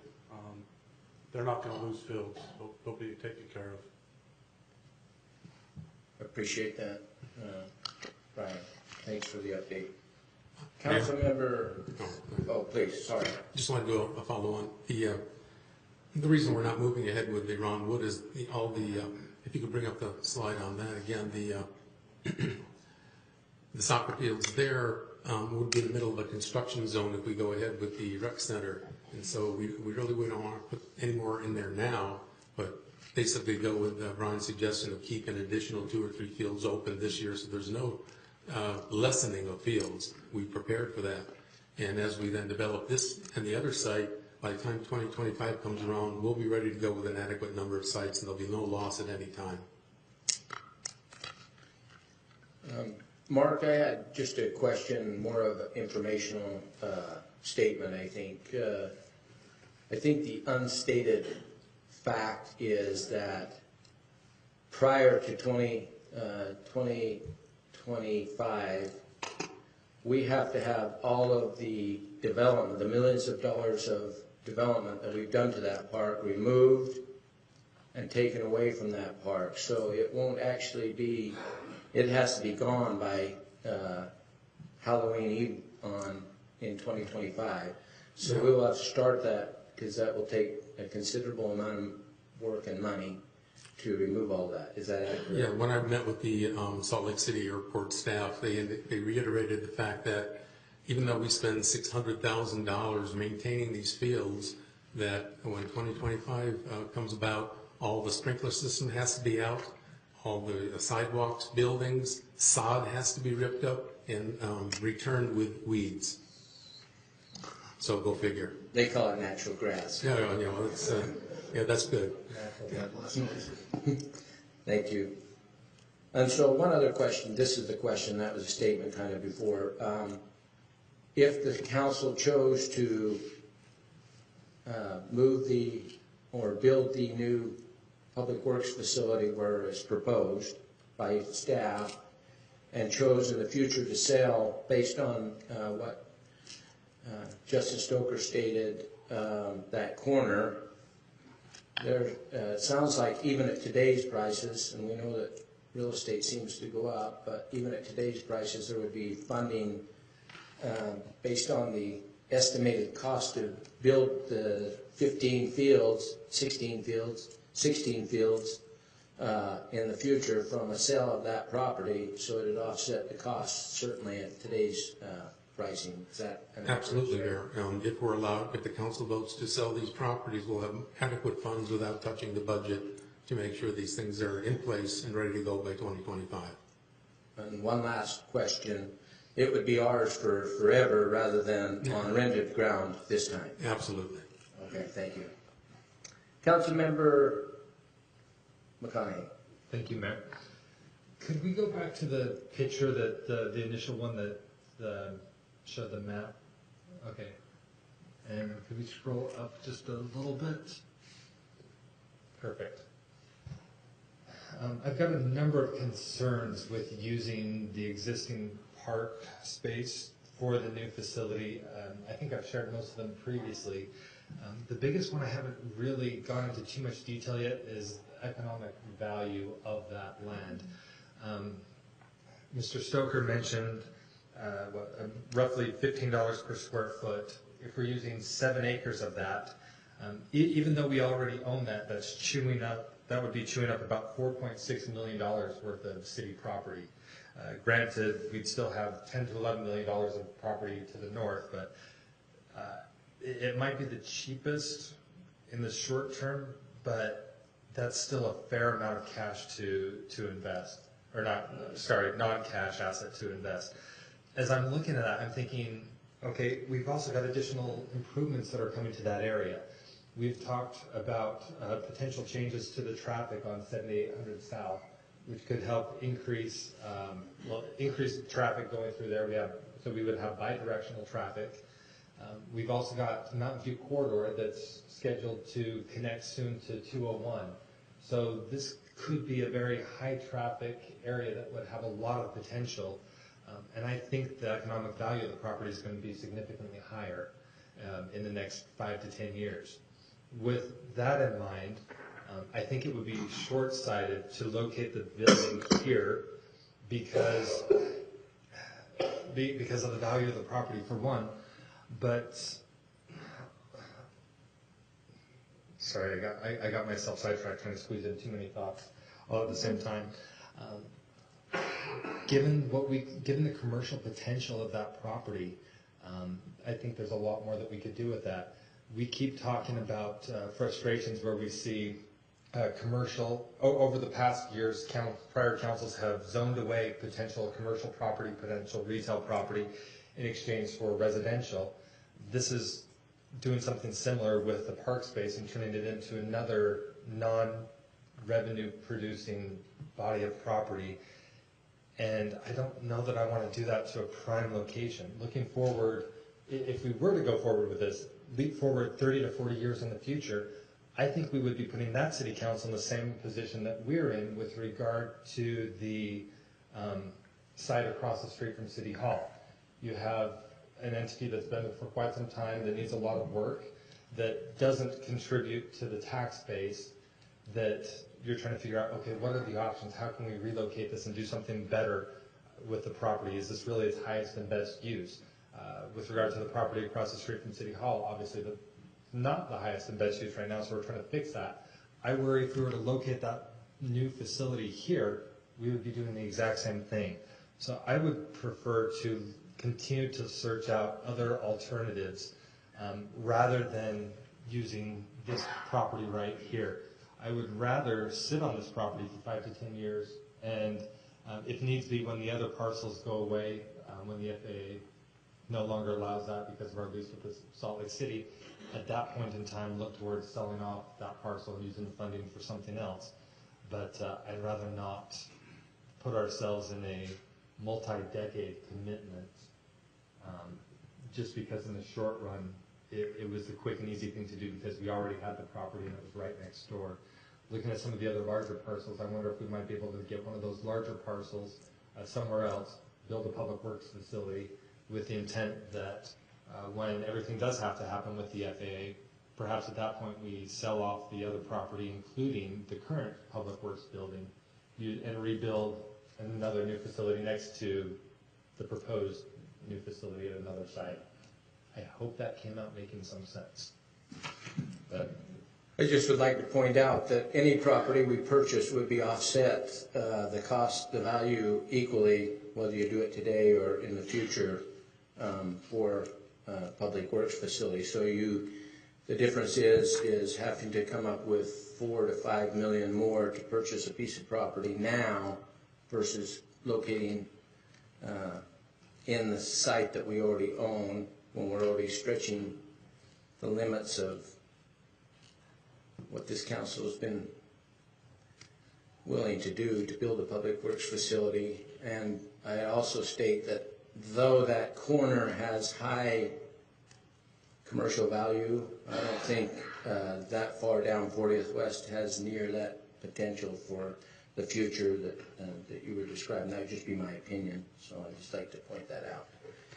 They're not going to lose fields. They'll be taken care of. Appreciate that, Brian. Thanks for the update. Council member, please, sorry. Just wanted to do a follow on. The reason we're not moving ahead with the Ron Wood is if you could bring up the slide on that again, the soccer fields there would be in the middle of a construction zone if we go ahead with the rec center, and so we really wouldn't want to put any more in there now, but basically go with Brian's suggestion of keeping an additional 2 or 3 fields open this year, so there's no lessening of fields. We prepared for that, And as we then develop this and the other site, by the time 2025 comes around, we'll be ready to go with an adequate number of sites, and there'll be no loss at any time. Mark, I had just a question, more of an informational statement, I think. I think the unstated fact is that prior to 2025, we have to have all of the development, the millions of dollars of development that we've done to that park removed and taken away from that park. So it won't actually be, it has to be gone by Halloween Eve in 2025. So we will have to start that, because that will take a considerable amount of work and money to remove all that. Is that accurate? Yeah, when I met with the Salt Lake City Airport staff, they reiterated the fact that even though we spend $600,000 maintaining these fields, that when 2025 comes about, all the sprinkler system has to be out, all the sidewalks, buildings, sod has to be ripped up and returned with weeds. So go figure. They call it natural grass. Yeah, it's, yeah, that's good. Thank you. And so one other question, this is the question, that was a statement kind of before. If the council chose to move or build the new public works facility where it's proposed by staff, and chose in the future to sell based on what Justice Stoker stated, that corner, there sounds like even at today's prices, and we know that real estate seems to go up, but even at today's prices there would be funding based on the estimated cost to build the 16 fields in the future from a sale of that property, so it would offset the costs certainly at today's pricing. Is that absolutely fair? If we're allowed, if the council votes to sell these properties, we'll have adequate funds without touching the budget to make sure these things are in place and ready to go by 2025. And one last question. It would be ours for forever rather than on rented ground this time? Absolutely. Okay, thank you. Councilmember McConaughey. Thank you, Mayor. Could we go back to the picture that the initial one that showed the map? Okay. And could we scroll up just a little bit? Perfect. I've got a number of concerns with using the existing park space for the new facility. I think I've shared most of them previously. The biggest one I haven't really gone into too much detail yet is the economic value of that land. Mr. Stoker mentioned roughly $15 per square foot. If we're using 7 acres of that, even though we already own that, that would be chewing up about $4.6 million worth of city property. Granted, we'd still have $10 to $11 million of property to the north, but it might be the cheapest in the short term, but that's still a fair amount of cash to invest, or non-cash asset to invest. As I'm looking at that, I'm thinking, okay, we've also got additional improvements that are coming to that area. We've talked about potential changes to the traffic on 7800 South, which could help increase traffic going through there. So we would have bi-directional traffic. We've also got Mountain View Corridor that's scheduled to connect soon to 201. So this could be a very high traffic area that would have a lot of potential. And I think the economic value of the property is going to be significantly higher in the next 5 to 10 years. With that in mind, I think it would be short-sighted to locate the building here because of the value of the property, for one. But sorry, I got myself sidetracked trying to squeeze in too many thoughts all at the same time. Given the commercial potential of that property, I think there's a lot more that we could do with that. We keep talking about frustrations where we see commercial, over the past years, prior councils have zoned away potential commercial property, potential retail property in exchange for residential. This is doing something similar with the park space and turning it into another non-revenue producing body of property. And I don't know that I want to do that to a prime location. Looking forward, if we were to go forward with this, leap forward 30 to 40 years in the future, I think we would be putting that city council in the same position that we're in with regard to the site across the street from City Hall. You have an entity that's been there for quite some time that needs a lot of work, that doesn't contribute to the tax base, that you're trying to figure out, okay, what are the options? How can we relocate this and do something better with the property? Is this really its highest and best use? With regard to the property across the street from City Hall, obviously not the highest and best use right now, so we're trying to fix that. I worry if we were to locate that new facility here, we would be doing the exact same thing. So I would prefer to continue to search out other alternatives rather than using this property right here. I would rather sit on this property for 5 to 10 years, and if needs be, when the other parcels go away, when the FAA no longer allows that because of our lease with the Salt Lake City, at that point in time look towards selling off that parcel and using the funding for something else. But I'd rather not put ourselves in a multi-decade commitment just because in the short run it was the quick and easy thing to do because we already had the property and it was right next door. Looking at some of the other larger parcels, I wonder if we might be able to get one of those larger parcels somewhere else, build a public works facility with the intent that when everything does have to happen with the FAA, perhaps at that point we sell off the other property, including the current public works building, and rebuild another new facility next to the proposed new facility at another site. I hope that came out making some sense. But I just would like to point out that any property we purchase would be offset the cost, the value equally, whether you do it today or in the future for public works facility. So the difference is having to come up with 4 to 5 million more to purchase a piece of property now versus locating in the site that we already own when we're already stretching the limits of what this council has been willing to do to build a public works facility. And I also state that though that corner has high commercial value, I don't think that far down 40th West has near that potential for the future that you were describing. That would just be my opinion, so I'd just like to point that out.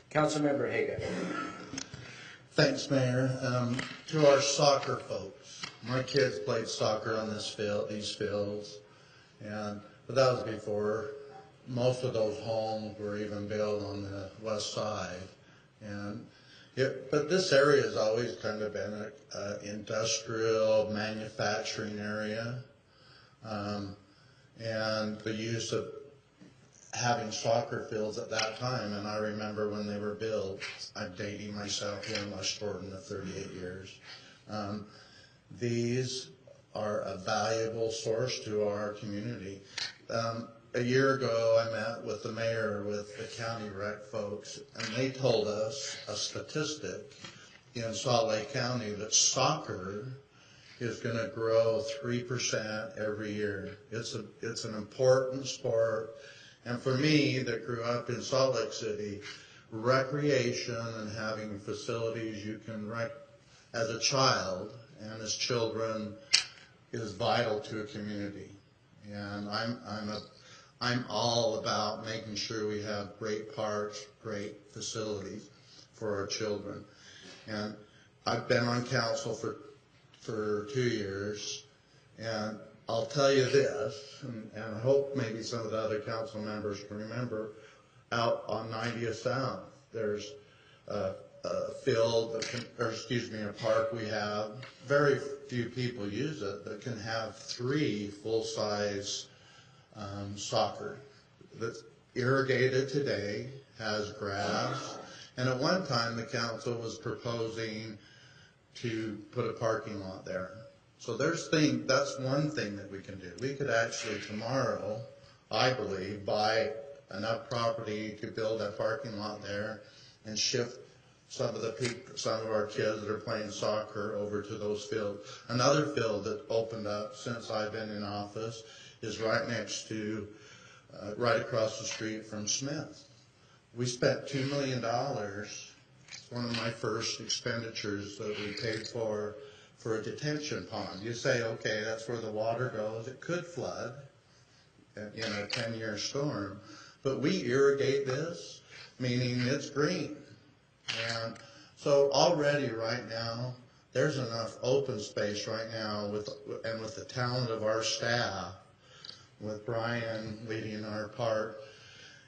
Councilmember Haga. Thanks, Mayor. To our soccer folks, my kids played soccer on these fields, but that was before most of those homes were even built on the west side. But this area has always kind of been an industrial manufacturing area, and the use of having soccer fields at that time, and I remember when they were built, I'm dating myself here in West Jordan of 38 years. These are a valuable source to our community. A year ago, I met with the mayor, with the county rec folks, and they told us a statistic in Salt Lake County that soccer is going to grow 3% every year. It's an important sport. And for me, that grew up in Salt Lake City, recreation and having facilities you can as a child and as children is vital to a community. And I'm all about making sure we have great parks, great facilities for our children. And I've been on council for 2 years, and I'll tell you this, and I hope maybe some of the other council members can remember, out on 90th South, there's a field, a park we have. Very few people use it, that can have 3 full-size soccer. That's irrigated today, has grass, and at one time the council was proposing to put a parking lot there. So that's one thing that we can do. We could actually tomorrow, I believe, buy enough property to build a parking lot there and shift some of our kids that are playing soccer over to those fields. Another field that opened up since I've been in office is right next to, right across the street from Smith. We spent $2 million. It's one of my first expenditures that we paid for a detention pond. You say, okay, that's where the water goes. It could flood in a 10-year storm, but we irrigate this, meaning it's green. And so already right now, there's enough open space right now with the talent of our staff, with Brian leading our part,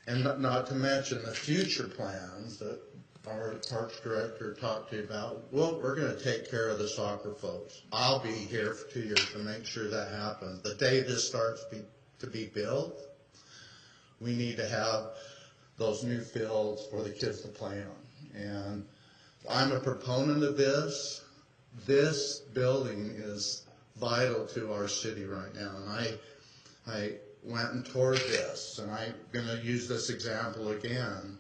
and not to mention the future plans that our parks director talked to you about. Well, we're going to take care of the soccer folks. I'll be here for 2 years to make sure that happens. The day this starts to be built, we need to have those new fields for the kids to play on. And I'm a proponent of this. This building is vital to our city right now. And I went and toured this, and I'm going to use this example again.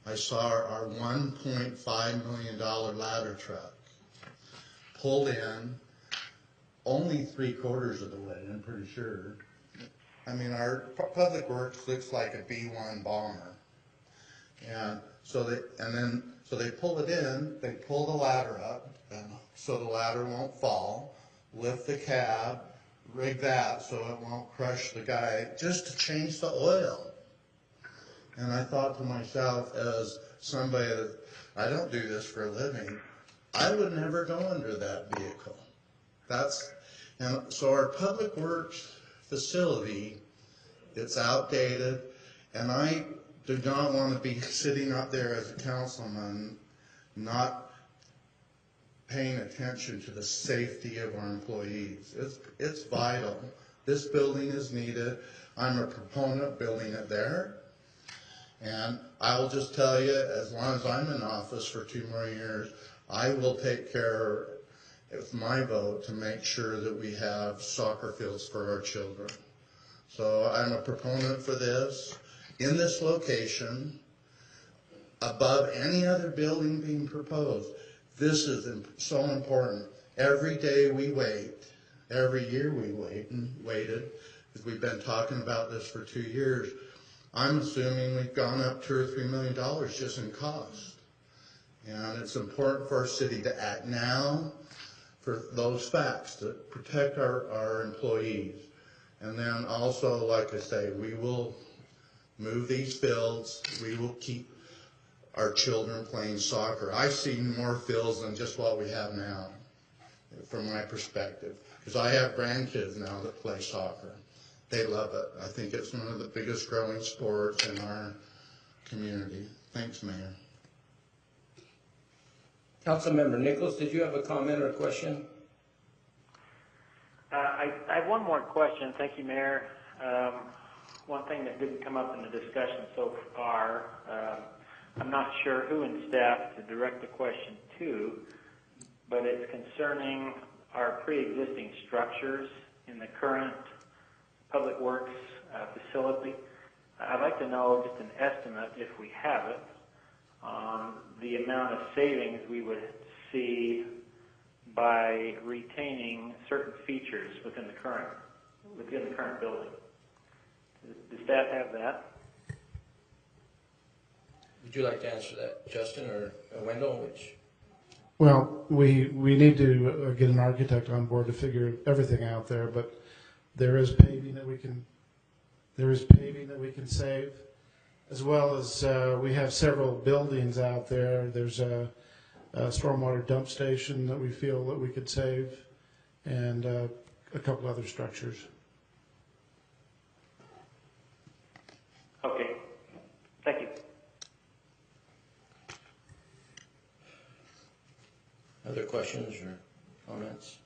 I saw our $1.5 million ladder truck pulled in only 3/4 of the way, I'm pretty sure. I mean, our public works looks like a B-1 bomber. And so they pull it in, they pull the ladder up, and so the ladder won't fall, lift the cab, rig that so it won't crush the guy, just to change the oil. And I thought to myself, as somebody that, I don't do this for a living, I would never go under that vehicle. And so our public works facility, it's outdated, and I do not want to be sitting out there as a councilman not paying attention to the safety of our employees. It's vital. This building is needed. I'm a proponent of building it there. And I will just tell you, as long as I'm in office for 2 more years, I will take care with my vote to make sure that we have soccer fields for our children. So I'm a proponent for this. In this location, above any other building being proposed, this is so important. Every day we wait, every year we waited, because we've been talking about this for 2 years. I'm assuming we've gone up $2 or $3 million just in cost. And it's important for our city to act now for those facts, to protect our employees. And then also, like I say, we will move these fields. We will keep our children playing soccer. I've seen more fields than just what we have now, from my perspective. Because I have grandkids now that play soccer. They love it. I think it's one of the biggest growing sports in our community. Thanks, Mayor. Councilmember Nichols, did you have a comment or a question? I have one more question. Thank you, Mayor. One thing that didn't come up in the discussion so far, I'm not sure who in staff to direct the question to, but it's concerning our pre-existing structures in the current Public Works facility. I'd like to know just an estimate, if we have it, on the amount of savings we would see by retaining certain features within the current building. Does staff have that? Would you like to answer that, Justin or Wendell? Which? Well, we need to get an architect on board to figure everything out there, but there is paving that we can save, as well as we have several buildings out there. There's a stormwater dump station that we feel that we could save, and a couple other structures. Okay. Thank you. Other questions or comments?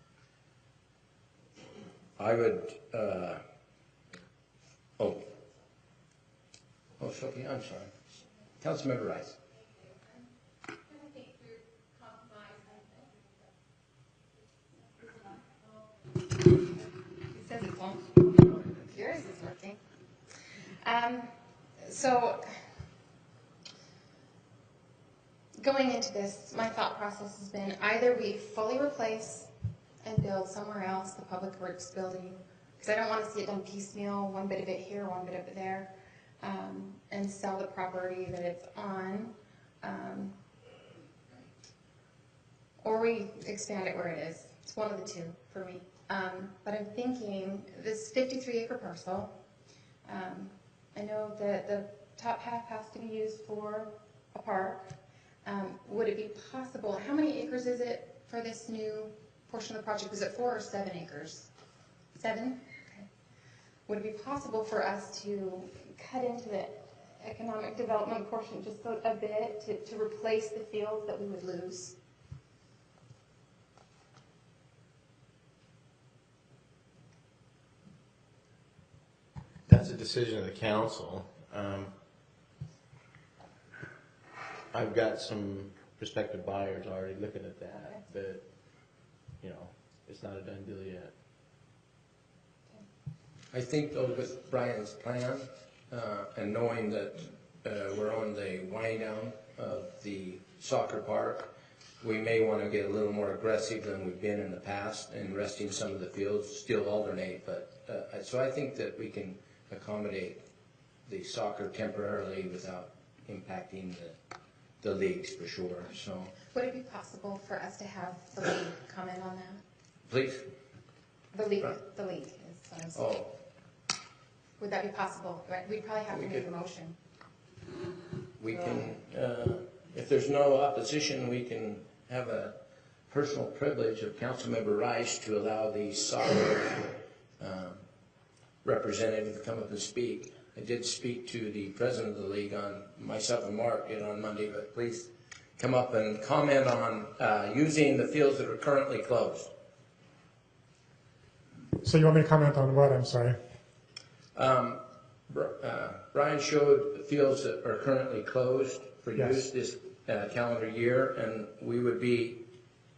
I would, Sophie, I'm sorry. Councilmember Rice. yours is working. So going into this, my thought process has been either we fully replace and build somewhere else the Public Works building, because I don't want to see it done piecemeal, one bit of it here, one bit of it there, and sell the property that it's on, or we expand it where it is. It's one of the two for me. But I'm thinking this 53-acre parcel, I know that the top half has to be used for a park. Would it be possible, how many acres is it for this new portion of the project? Is it 4 or 7 acres? 7? Okay. Would it be possible for us to cut into the economic development portion just a bit to replace the fields that we would lose? That's a decision of the council. I've got some prospective buyers already looking at that, but, you know, it's not a done deal yet. I think though with Brian's plan, and knowing that we're on the wind down of the soccer park, we may want to get a little more aggressive than we've been in the past in resting some of the fields, still alternate, but so I think that we can accommodate the soccer temporarily without impacting the leagues for sure. So Would it be possible for us to have the league comment on that? please. The league is what I'm saying. Oh, Would that be possible? We'd probably have to make a motion. we can, if there's no opposition, we can have a personal privilege of Councilmember Rice to allow the soccer representative to come up and speak. I did speak to the president of the league on, myself and Mark did on Monday, but please come up and comment on using the fields that are currently closed. So you want me to comment on what? I'm sorry. Brian showed the fields that are currently closed for use this calendar year, and we would be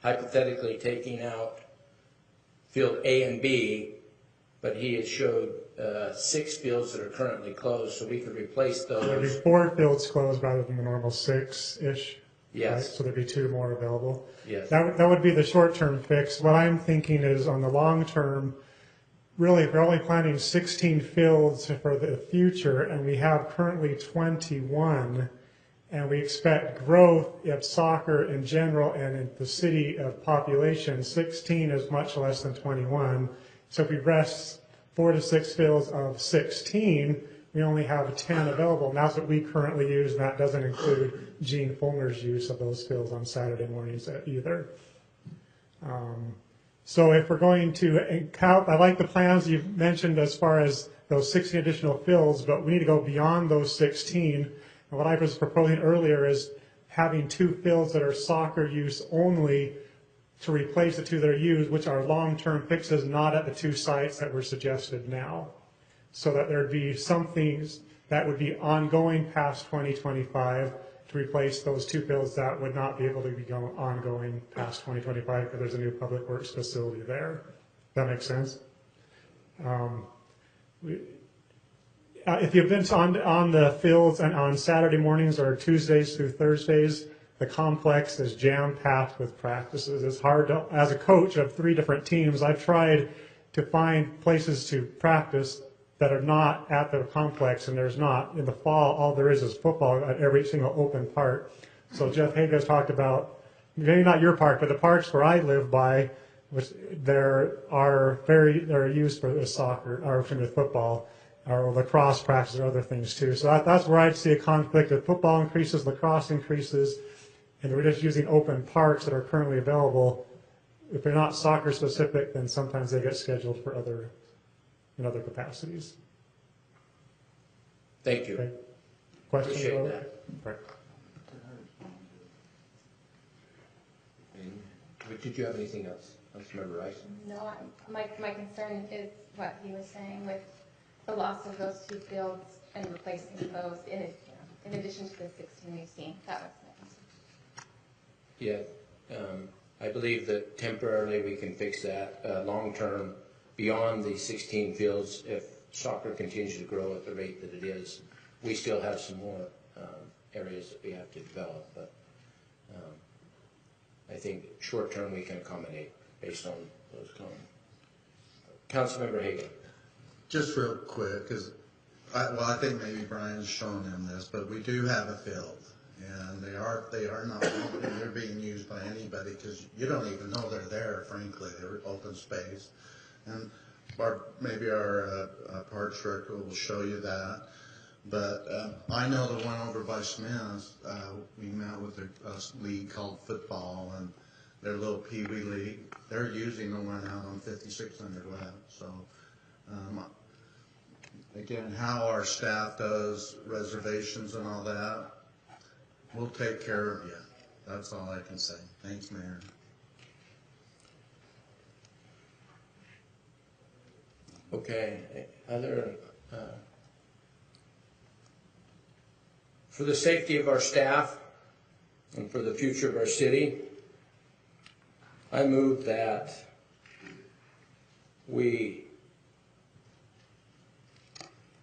hypothetically taking out field A and B, but he had showed 6 fields that are currently closed, so we could replace those. There'd be 4 fields closed rather than the normal 6-ish. Yes. Right? So there'd be 2 more available. Yes. That would be the short-term fix. What I'm thinking is on the long term, really, if we're only planning 16 fields for the future, and we have currently 21, and we expect growth of soccer in general and in the city of population, 16 is much less than 21. So if we rest 4 to 6 fields of 16, we only have 10 available, and that's what we currently use, and that doesn't include Gene Fulmer's use of those fields on Saturday mornings either. So if we're going to count, I like the plans you've mentioned as far as those 16 additional fields, but we need to go beyond those 16. And what I was proposing earlier is having 2 fields that are soccer use only to replace the 2 that are used, which are long-term fixes, not at the 2 sites that were suggested now. So that there'd be some things that would be ongoing past 2025 to replace those 2 fields that would not be able to be ongoing past 2025 because there's a new public works facility there. That makes sense? If you've been on the fields and on Saturday mornings or Tuesdays through Thursdays, the complex is jam-packed with practices. It's hard to, as a coach of 3 different teams, I've tried to find places to practice that are not at the complex, and there's not. In the fall, all there is football at every single open park. So Jeff Haig has talked about, maybe not your park, but the parks where I live by, which they're used for the soccer, or for the football, or lacrosse practice, or other things too. So that's where I'd see a conflict. If football increases, lacrosse increases, and we're just using open parks that are currently available. If they're not soccer specific, then sometimes they get scheduled for other capacities. Thank you. Okay. Questions? Appreciate that. Right. But did you have anything else? Councilmember Rice? No, my concern is what he was saying with the loss of those 2 fields and replacing those in addition to the 16 we've seen. That was my concern. Yeah, I believe that temporarily we can fix that. Long term, beyond the 16 fields, if soccer continues to grow at the rate that it is, we still have some more areas that we have to develop, but I think short term we can accommodate based on those comments. Councilmember Hagan. Just real quick, because I think maybe Brian's shown them this, but we do have a field, and they are not open. They're being used by anybody because you don't even know they're there. Frankly, they're open space, and maybe our parks director will show you that. But I know the one over by Smith's. We met with a league called football, and their little pee-wee league. They're using the one out on 5600 West. So. Again, how our staff does reservations and all that, we'll take care of you. That's all I can say. Thanks, Mayor. Okay, for the safety of our staff and for the future of our city, I move that we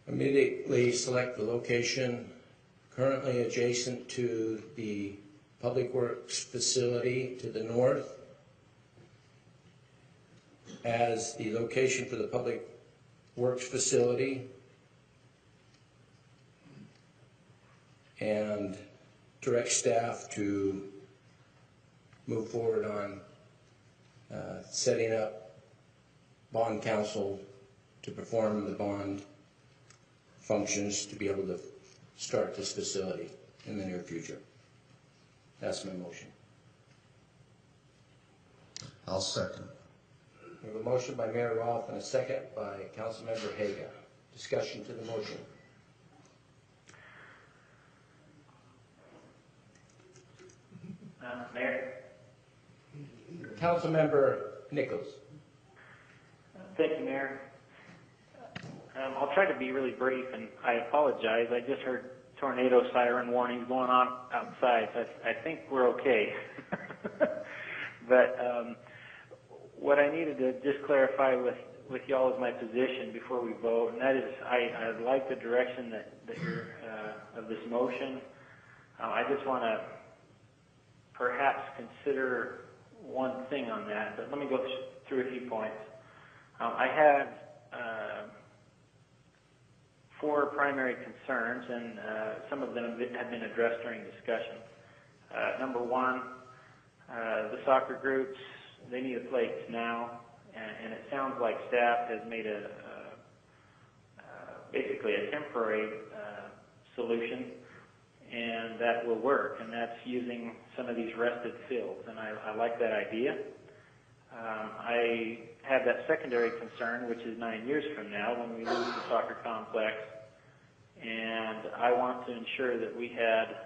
immediately select the location currently adjacent to the Public Works facility to the north as the location for the Public Works facility, and direct staff to move forward on setting up bond counsel to perform the bond functions to be able to start this facility in the near future. That's my motion. I'll second. We have a motion by Mayor Rolfe and a second by Councilmember Haga. Discussion to the motion. Mayor? Councilmember Nichols. Thank you, Mayor. I'll try to be really brief, and I apologize. I just heard tornado siren warnings going on outside, so I think we're okay. But what I needed to just clarify with y'all is my position before we vote, and that is I like the direction that you're of this motion. I just want to perhaps consider one thing on that, but let me go through a few points. I have 4 primary concerns, and some of them have been addressed during discussion. Number 1, the soccer groups, they need a place now, and it sounds like staff has made basically a temporary solution, and that will work, and that's using some of these rested fields, and I like that idea. I have that secondary concern, which is 9 years from now when we lose the soccer complex, and I want to ensure that we had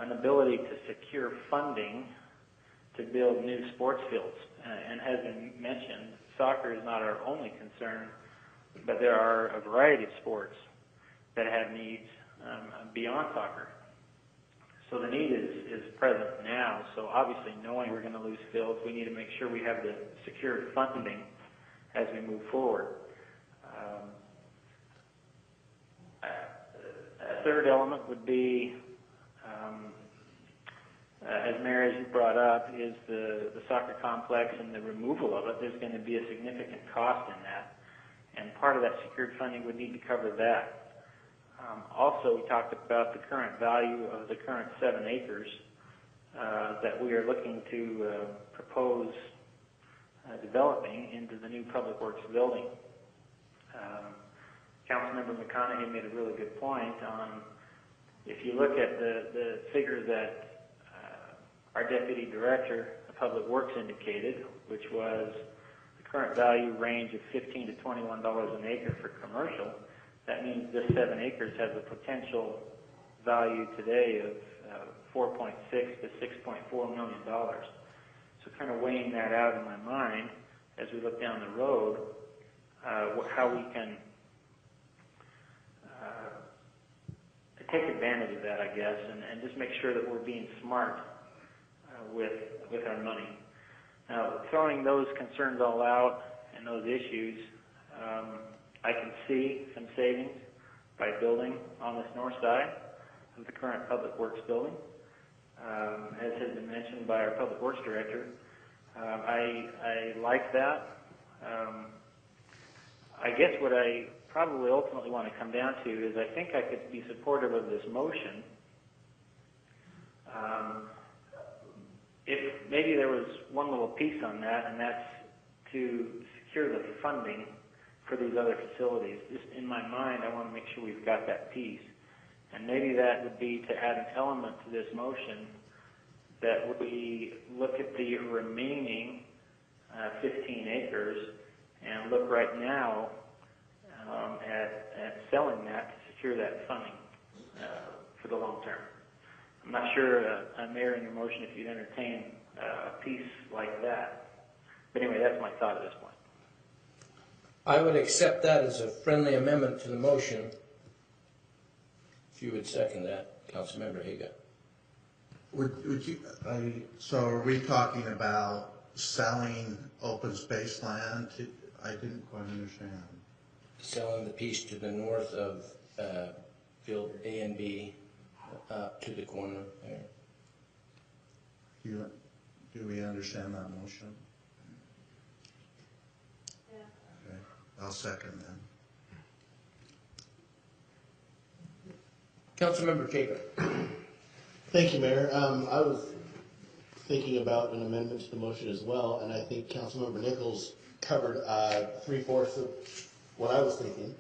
an ability to secure funding to build new sports fields. And as been mentioned, soccer is not our only concern, but there are a variety of sports that have needs beyond soccer. So the need is present now. So obviously, knowing we're going to lose fields, we need to make sure we have the secured funding as we move forward. A third element would be, as Mayor, as you brought up, is the soccer complex and the removal of it. There's going to be a significant cost in that, and part of that secured funding would need to cover that. Also, we talked about the current value of the current 7 acres that we are looking to propose developing into the new Public Works building. Councilmember McConaughey made a really good point on, if you look at the figure that our Deputy Director of Public Works indicated, which was the current value range of $15 to $21 an acre for commercial, that means this 7 acres has a potential value today of $4.6 to $6.4 million. So kind of weighing that out in my mind as we look down the road, how we can take advantage of that, I guess, and just make sure that we're being smart with our money. Now, throwing those concerns all out and those issues, I can see some savings by building on this north side of the current Public Works building. As has been mentioned by our Public Works Director, I like that. I guess what I probably ultimately want to come down to is I think I could be supportive of this motion if maybe there was one little piece on that, and that's to secure the funding for these other facilities. Just in my mind, I want to make sure we've got that piece. And maybe that would be to add an element to this motion that we look at the remaining 15 acres and look right now at selling that to secure that funding for the long term. I'm not sure, Mayor, in your motion, if you'd entertain a piece like that. But anyway, that's my thought at this point. I would accept that as a friendly amendment to the motion. If you would second that, Councilmember Haga. Would you, so are we talking about selling open space land? I didn't quite understand. Selling the piece to the north of field A and B up to the corner there. Do we understand that motion? Yeah. Okay, I'll second then. Councilmember Jacob. Thank you, Mayor. I was thinking about an amendment to the motion as well, and I think Councilmember Nichols covered 3/4 of what I was thinking.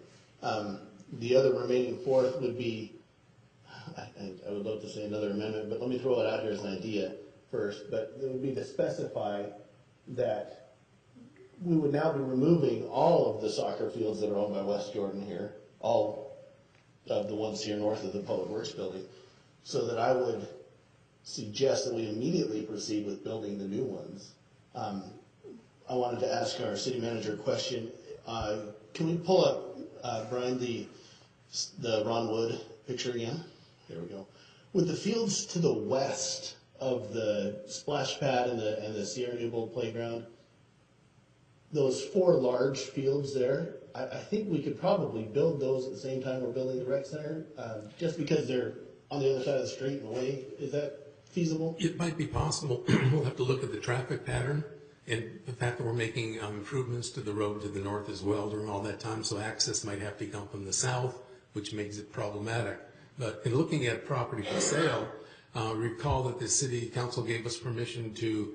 The other remaining fourth would be, I would love to say another amendment, but let me throw it out here as an idea first. But it would be to specify that we would now be removing all of the soccer fields that are owned by West Jordan here, all of the ones here north of the Public Works building, so that I would suggest that we immediately proceed with building the new ones. I wanted to ask our city manager a question. Can we pull up, Brian, the Ron Wood picture again? There we go. With the fields to the west of the splash pad and the Sierra Newbold playground, those 4 large fields there, I think we could probably build those at the same time we're building the rec center, just because they're on the other side of the street in a way. Is that feasible? It might be possible. We'll have to look at the traffic pattern and the fact that we're making improvements to the road to the north as well during all that time, so access might have to come from the south, which makes it problematic. But in looking at property for sale, recall that the city council gave us permission to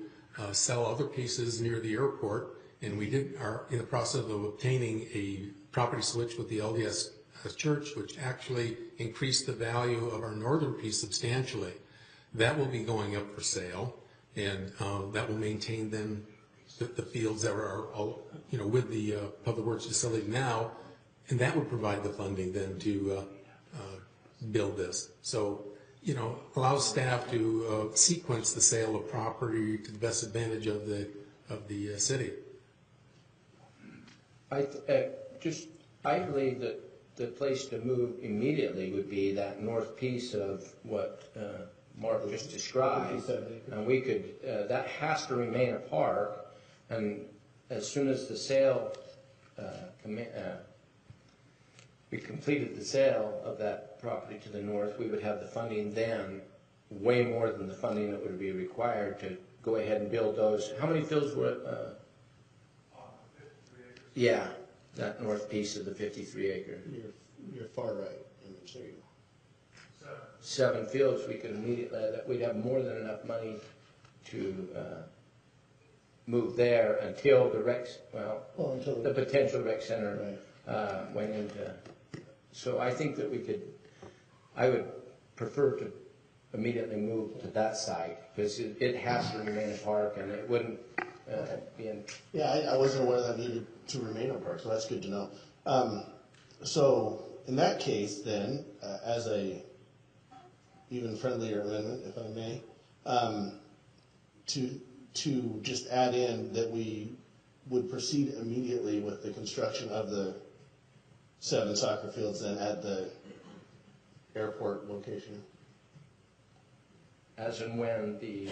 sell other pieces near the airport, and we are in the process of obtaining a property switch with the LDS Church, which actually increased the value of our northern piece substantially. That will be going up for sale, and that will maintain then the fields that are all, with the Public Works facility now, and that would provide the funding then to build this. So, allow staff to sequence the sale of property to the best advantage of the city. I believe that the place to move immediately would be that north piece of what Mark just described, and we could. That has to remain a park, and as soon as the sale, we completed the sale of that property to the north, we would have the funding then, way more than the funding that would be required to go ahead and build those. How many fields were? Yeah, that north piece of the 53 acre. You're far right. There you go. 7 fields, we could immediately, we'd have more than enough money to move there until the until the potential rec center went into. So I think that I would prefer to immediately move to that site, because it has to remain a park, and it wouldn't be in. Yeah, I wasn't aware that needed to remain a park, so that's good to know. So in that case, then, as a even friendlier amendment, if I may, to just add in that we would proceed immediately with the construction of the 7 soccer fields then at the airport location. As and when the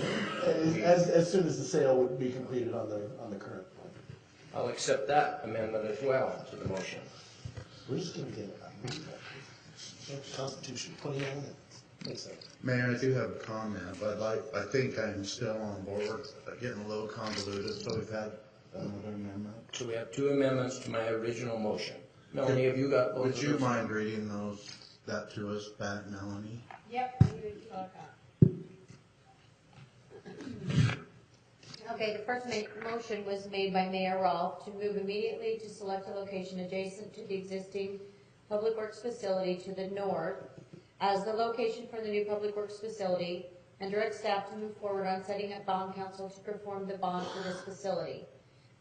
as soon as the sale would be completed on the current plan. I'll accept that amendment as well to the motion. We're just gonna get it. Constitution, 29 minutes. Makes sense. Mayor, I do have a comment, but I think I'm still on board, getting a little convoluted, so we've had another amendment. So we have two amendments to my original motion. Melanie, have you got both Would of you those? mind reading that to us back, Melanie? Yep. Okay, the first motion was made by Mayor Rolfe to move immediately to select a location adjacent to the existing Public Works facility to the north as the location for the new Public Works facility, and direct staff to move forward on setting up bond counsel to perform the bond for this facility.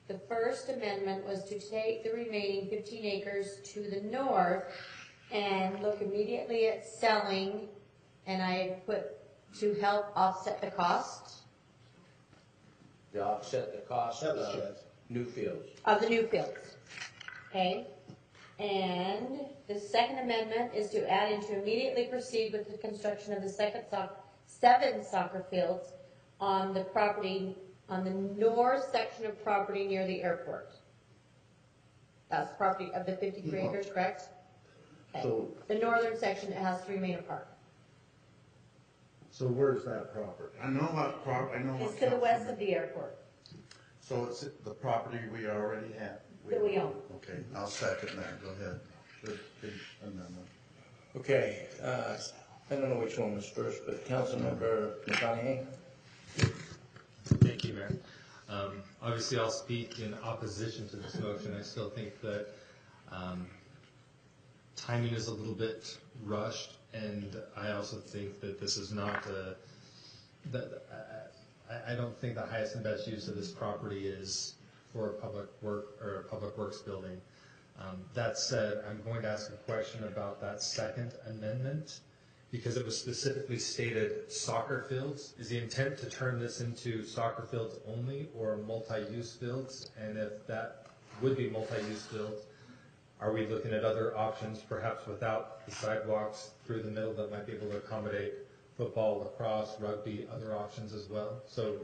The first amendment was to take the remaining 15 acres to the north and look immediately at selling, and I put to help offset the cost. To offset the cost That was of Jeff. new fields. Of the new fields, okay? And the second amendment is to add and to immediately proceed with the construction of the seven soccer fields on the property, on the north section of property near the airport. That's property of the 53 acres, correct? Okay. So- The northern section has to remain apart. So where's that property? I know what I know what. It's to the west of the airport So it's the property we already have? that we own. Okay, I'll second that, go ahead. Good amendment. Okay, I don't know which one was first, but Councilmember McConaughey? Thank you, Mayor. Obviously, I'll speak in opposition to this motion. I still think that timing is a little bit rushed, and I also think that this is not I don't think the highest and best use of this property is for a public works building. That said, I'm going to ask a question about that second amendment, because it was specifically stated soccer fields. Is the intent to turn this into soccer fields only or multi-use fields? And if that would be multi-use fields, are we looking at other options, perhaps without the sidewalks through the middle, that might be able to accommodate football, lacrosse, rugby, other options as well? So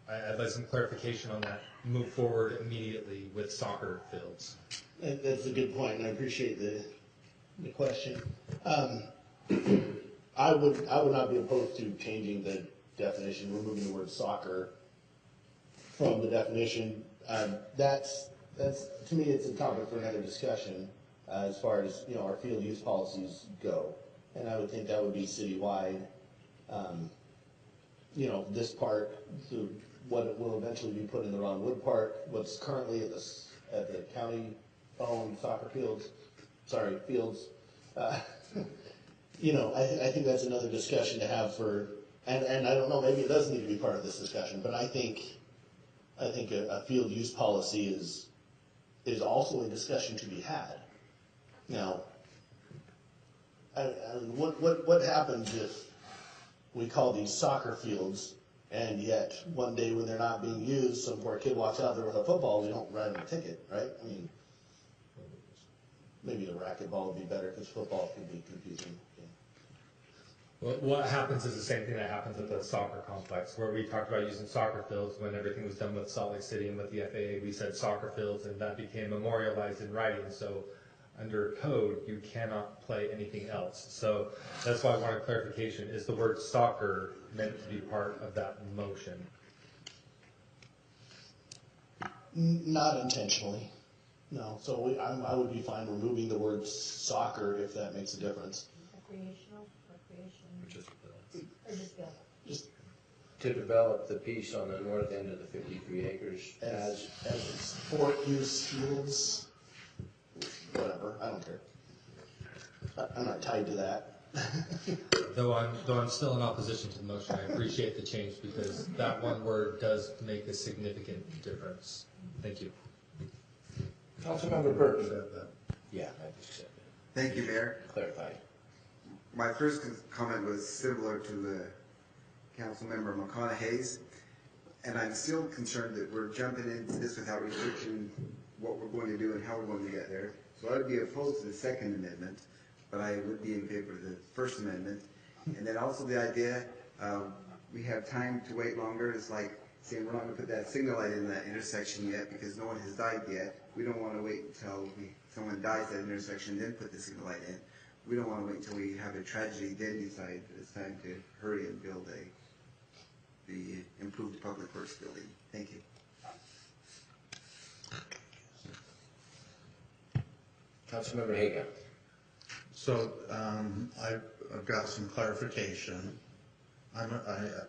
I'd like some clarification on that. Move forward immediately with soccer fields. That's a good point, and I appreciate the question. I would not be opposed to changing the definition, removing the word soccer from the definition. That's to me, it's a topic for another discussion as far as our field use policies go, and I would think that would be citywide. This part, what will eventually be put in the Ron Wood Park, what's currently at the county-owned soccer fields. I think that's another discussion to have and I don't know, maybe it does need to be part of this discussion, but I think a field use policy is also a discussion to be had. Now, what happens if we call these soccer fields, and yet one day when they're not being used, some poor kid walks out there with a football, we don't write him a ticket, right? I mean, maybe the racquetball would be better because football can be confusing. Well, what happens is the same thing that happens at the soccer complex, where we talked about using soccer fields when everything was done with Salt Lake City and with the FAA. We said soccer fields, and that became memorialized in writing. So under code, you cannot play anything else. So that's why I wanted clarification. Is the word soccer meant to be part of that motion? Not intentionally, no. So I would be fine removing the word soccer if that makes a difference. Recreational. Or just build. To develop the piece on the north end of the 53 acres As sport use fields, whatever, I don't care. I'm not tied to that. Though I'm still in opposition to the motion, I appreciate the change because that one word does make a significant difference. Thank you. Councilmember Burton. Yeah, I just said that. Thank you, Mayor. Clarified. My first comment was similar to Councilmember McConaughey's, and I'm still concerned that we're jumping into this without researching what we're going to do and how we're going to get there. So I would be opposed to the second amendment, but I would be in favor of the first amendment. And then also the idea, we have time to wait longer. It's like saying we're not going to put that signal light in that intersection yet because no one has died yet. We don't want to wait until someone dies at an intersection, then put the signal light in. We don't want to wait until we have a tragedy, then decide that it's time to hurry and build the improved public works building. Thank you. Councilmember Haga. So I've got some clarification. I'm a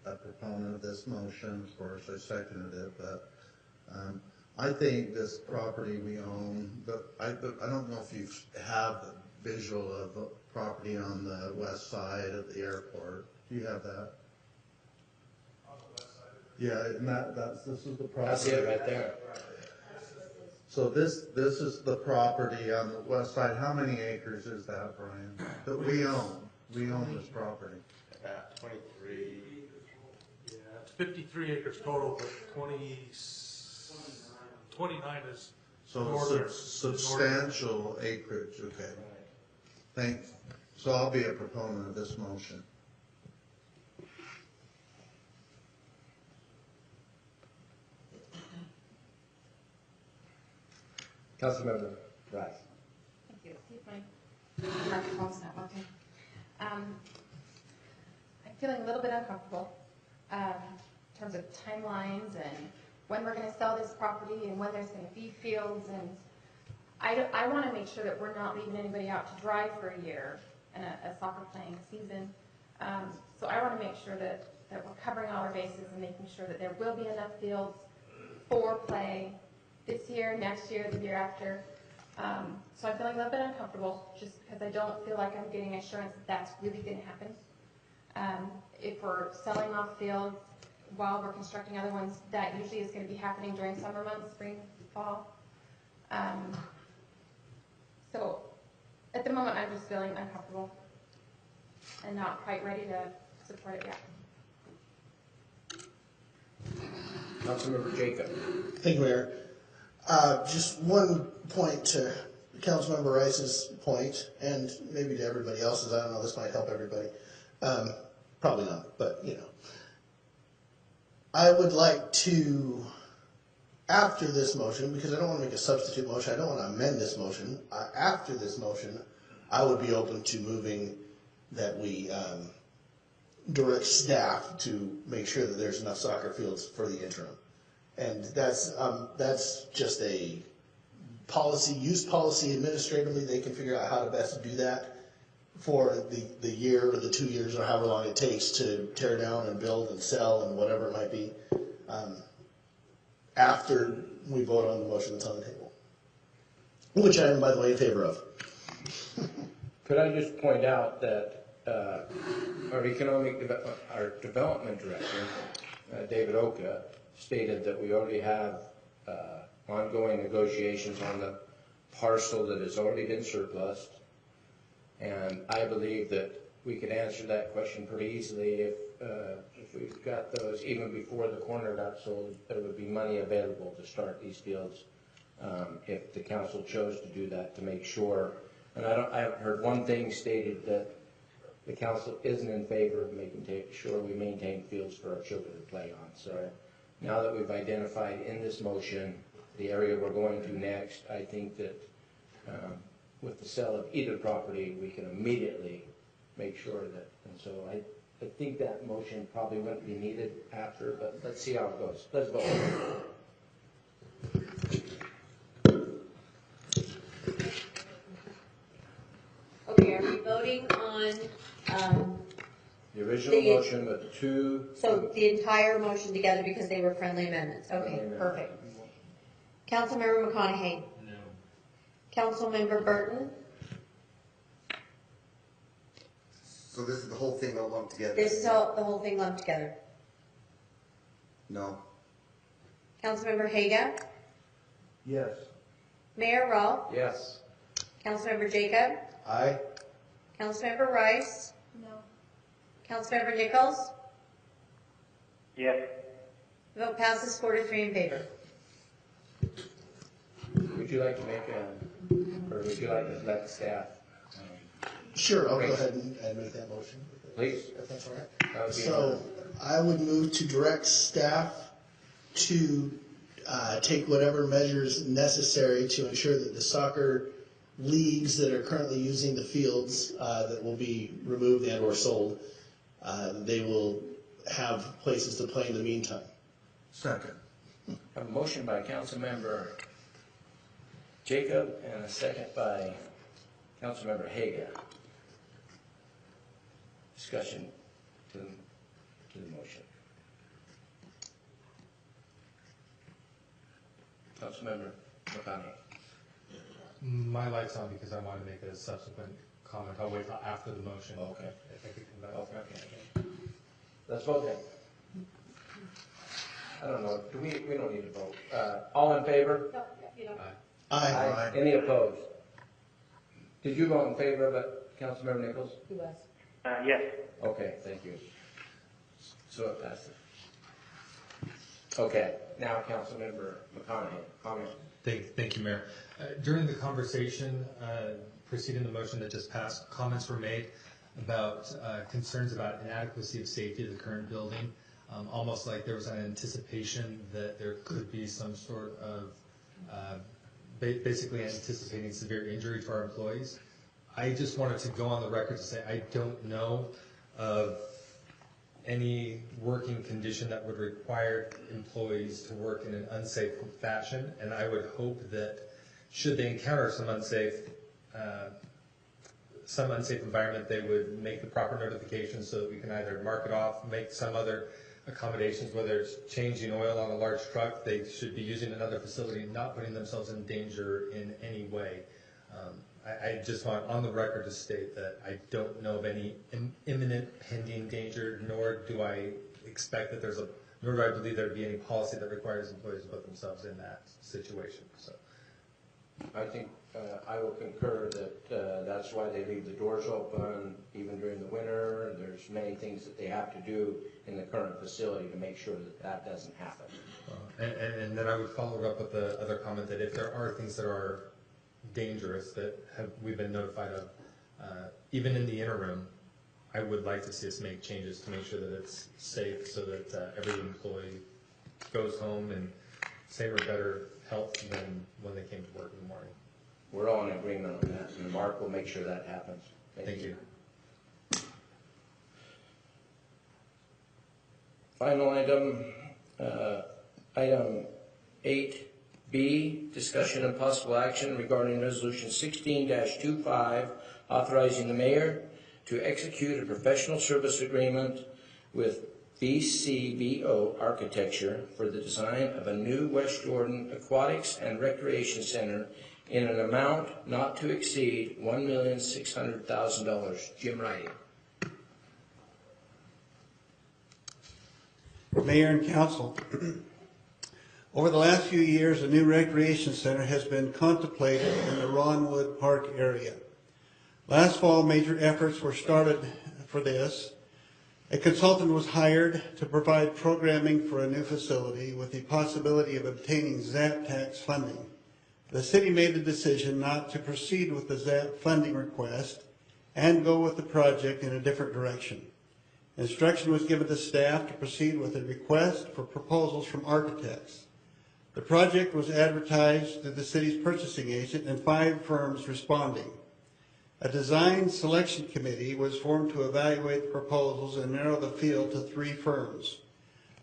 proponent of this motion. Of course, I seconded it, but I think this property we own, but I don't know if you have the visual of the property on the west side of the airport. Do you have that? On the west side. Yeah, and this is the property. That's it right there. So this is the property on the west side. How many acres is that, Brian? That we own. We own this property. About 23. Yeah, it's 53 acres total, but 29 is So northern. substantial acreage, okay. Thanks. So I'll be a proponent of this motion. Councilmember Rice. Thank you. See if my microphone's not working. I'm feeling a little bit uncomfortable in terms of timelines and when we're going to sell this property and when there's going to be fields. And I want to make sure that we're not leaving anybody out to dry for a year in a soccer playing season. So I want to make sure that we're covering all our bases and making sure that there will be enough fields for play this year, next year, the year after. So I'm feeling a little bit uncomfortable just because I don't feel like I'm getting assurance that that's really going to happen. If we're selling off fields while we're constructing other ones, that usually is going to be happening during summer months, spring, fall. So at the moment, I'm just feeling uncomfortable and not quite ready to support it yet. Councilmember Jacob. Thank you, Mayor. Just one point to Councilmember Rice's point, and maybe to everybody else's. I don't know, this might help everybody. Probably not, but you know. I would like to, after this motion, because I don't want to make a substitute motion, I don't want to amend this motion. After this motion, I would be open to moving that we direct staff to make sure that there's enough soccer fields for the interim. And that's just a policy, use policy administratively. They can figure out how to best do that for the year or the 2 years or however long it takes to tear down and build and sell and whatever it might be, after we vote on the motion that's on the table, which I am, by the way, in favor of. Could I just point out that our development director, David Oka, stated that we already have ongoing negotiations on the parcel that has already been surplused. And I believe that we could answer that question pretty easily if we've got those, even before the corner got sold, there would be money available to start these fields if the council chose to do that, to make sure. And I haven't heard one thing stated that the council isn't in favor of making sure we maintain fields for our children to play on. So now that we've identified in this motion the area we're going to next, I think that with the sale of either property, we can immediately make sure that, and so I think that motion probably wouldn't be needed after, but let's see how it goes. Let's vote. Okay, are we voting on, The original motion with two. so the entire motion together because they were friendly amendments? Okay, perfect. Councilmember McConaughey? No. Councilmember Burton? So this is the whole thing all lumped together? This is all, the whole thing lumped together. No. Councilmember Haga? Yes. Mayor Rolfe? Yes. Councilmember Jacob? Aye. Councilmember Rice? No. Councilmember Nichols? Yes. Vote passes 4-3 in favor. Would you like to make or would you like to let staff? Sure, I'll go ahead and make that motion. Please. If that's all right. That would be So I would move to direct staff to take whatever measures necessary to ensure that the soccer leagues that are currently using the fields that will be removed and or sold, they will have places to play in the meantime. Second. I have a motion by Councilmember Jacob and a second by Councilmember Haga. Discussion to the motion. Councilmember McConaughey. My light's on because I want to make a subsequent comment. I'll wait till after the motion. Okay. If I could come back. Okay. Let's vote then. I don't know, we don't need to vote. All in favor? No, you don't. Aye. Any opposed? Did you vote in favor of it, Councilmember Nichols? Who was? Yes. Okay, thank you. So it passes. Okay, now Councilmember McConaughey, comment. Thank you, Mayor. During the conversation preceding the motion that just passed, comments were made about concerns about inadequacy of safety of the current building, almost like there was an anticipation that there could be some sort of basically anticipating severe injury to our employees. I just wanted to go on the record to say I don't know of any working condition that would require employees to work in an unsafe fashion, and I would hope that should they encounter some unsafe environment, they would make the proper notification so that we can either mark it off, make some other accommodations, whether it's changing oil on a large truck. They should be using another facility, not putting themselves in danger in any way. I just want on the record to state that I don't know of any imminent pending danger, nor do I expect that nor do I believe there would be any policy that requires employees to put themselves in that situation. So, I think I will concur that that's why they leave the doors open even during the winter. There's many things that they have to do in the current facility to make sure that that doesn't happen. and then I would follow up with the other comment that if there are things that are dangerous that we've been notified of, even in the interim, I would like to see us make changes to make sure that it's safe so that every employee goes home in same or better health than when they came to work in the morning. We're all in agreement on that, and Mark will make sure that happens. Thank you. Final item, item 8B, discussion and possible action regarding resolution 16-25, authorizing the mayor to execute a professional service agreement with BCBO Architecture for the design of a new West Jordan Aquatics and Recreation Center in an amount not to exceed $1,600,000. Jim Riding. Mayor and Council, over the last few years, a new recreation center has been contemplated in the Ronwood Park area. Last fall, major efforts were started for this. A consultant was hired to provide programming for a new facility with the possibility of obtaining ZAP tax funding. The city made the decision not to proceed with the ZAP funding request and go with the project in a different direction. Instruction was given to staff to proceed with a request for proposals from architects. The project was advertised to the city's purchasing agent and 5 firms responding. A design selection committee was formed to evaluate the proposals and narrow the field to 3 firms.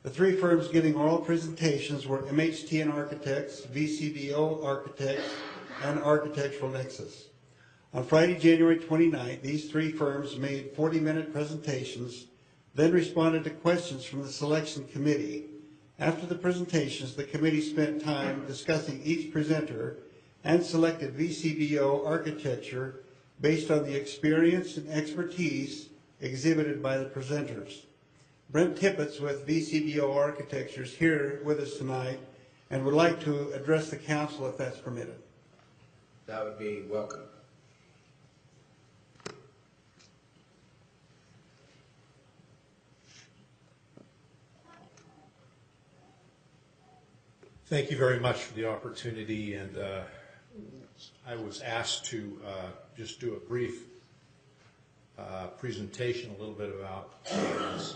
The 3 firms giving oral presentations were MHTN Architects, VCBO Architects, and Architectural Nexus. On Friday, January 29th, these 3 firms made 40-minute presentations, then responded to questions from the selection committee. After the presentations, the committee spent time discussing each presenter and selected VCBO Architecture based on the experience and expertise exhibited by the presenters. Brent Tippett with VCBO Architecture is here with us tonight and would like to address the council if that's permitted. That would be welcome. Thank you very much for the opportunity, and I was asked to just do a brief presentation a little bit about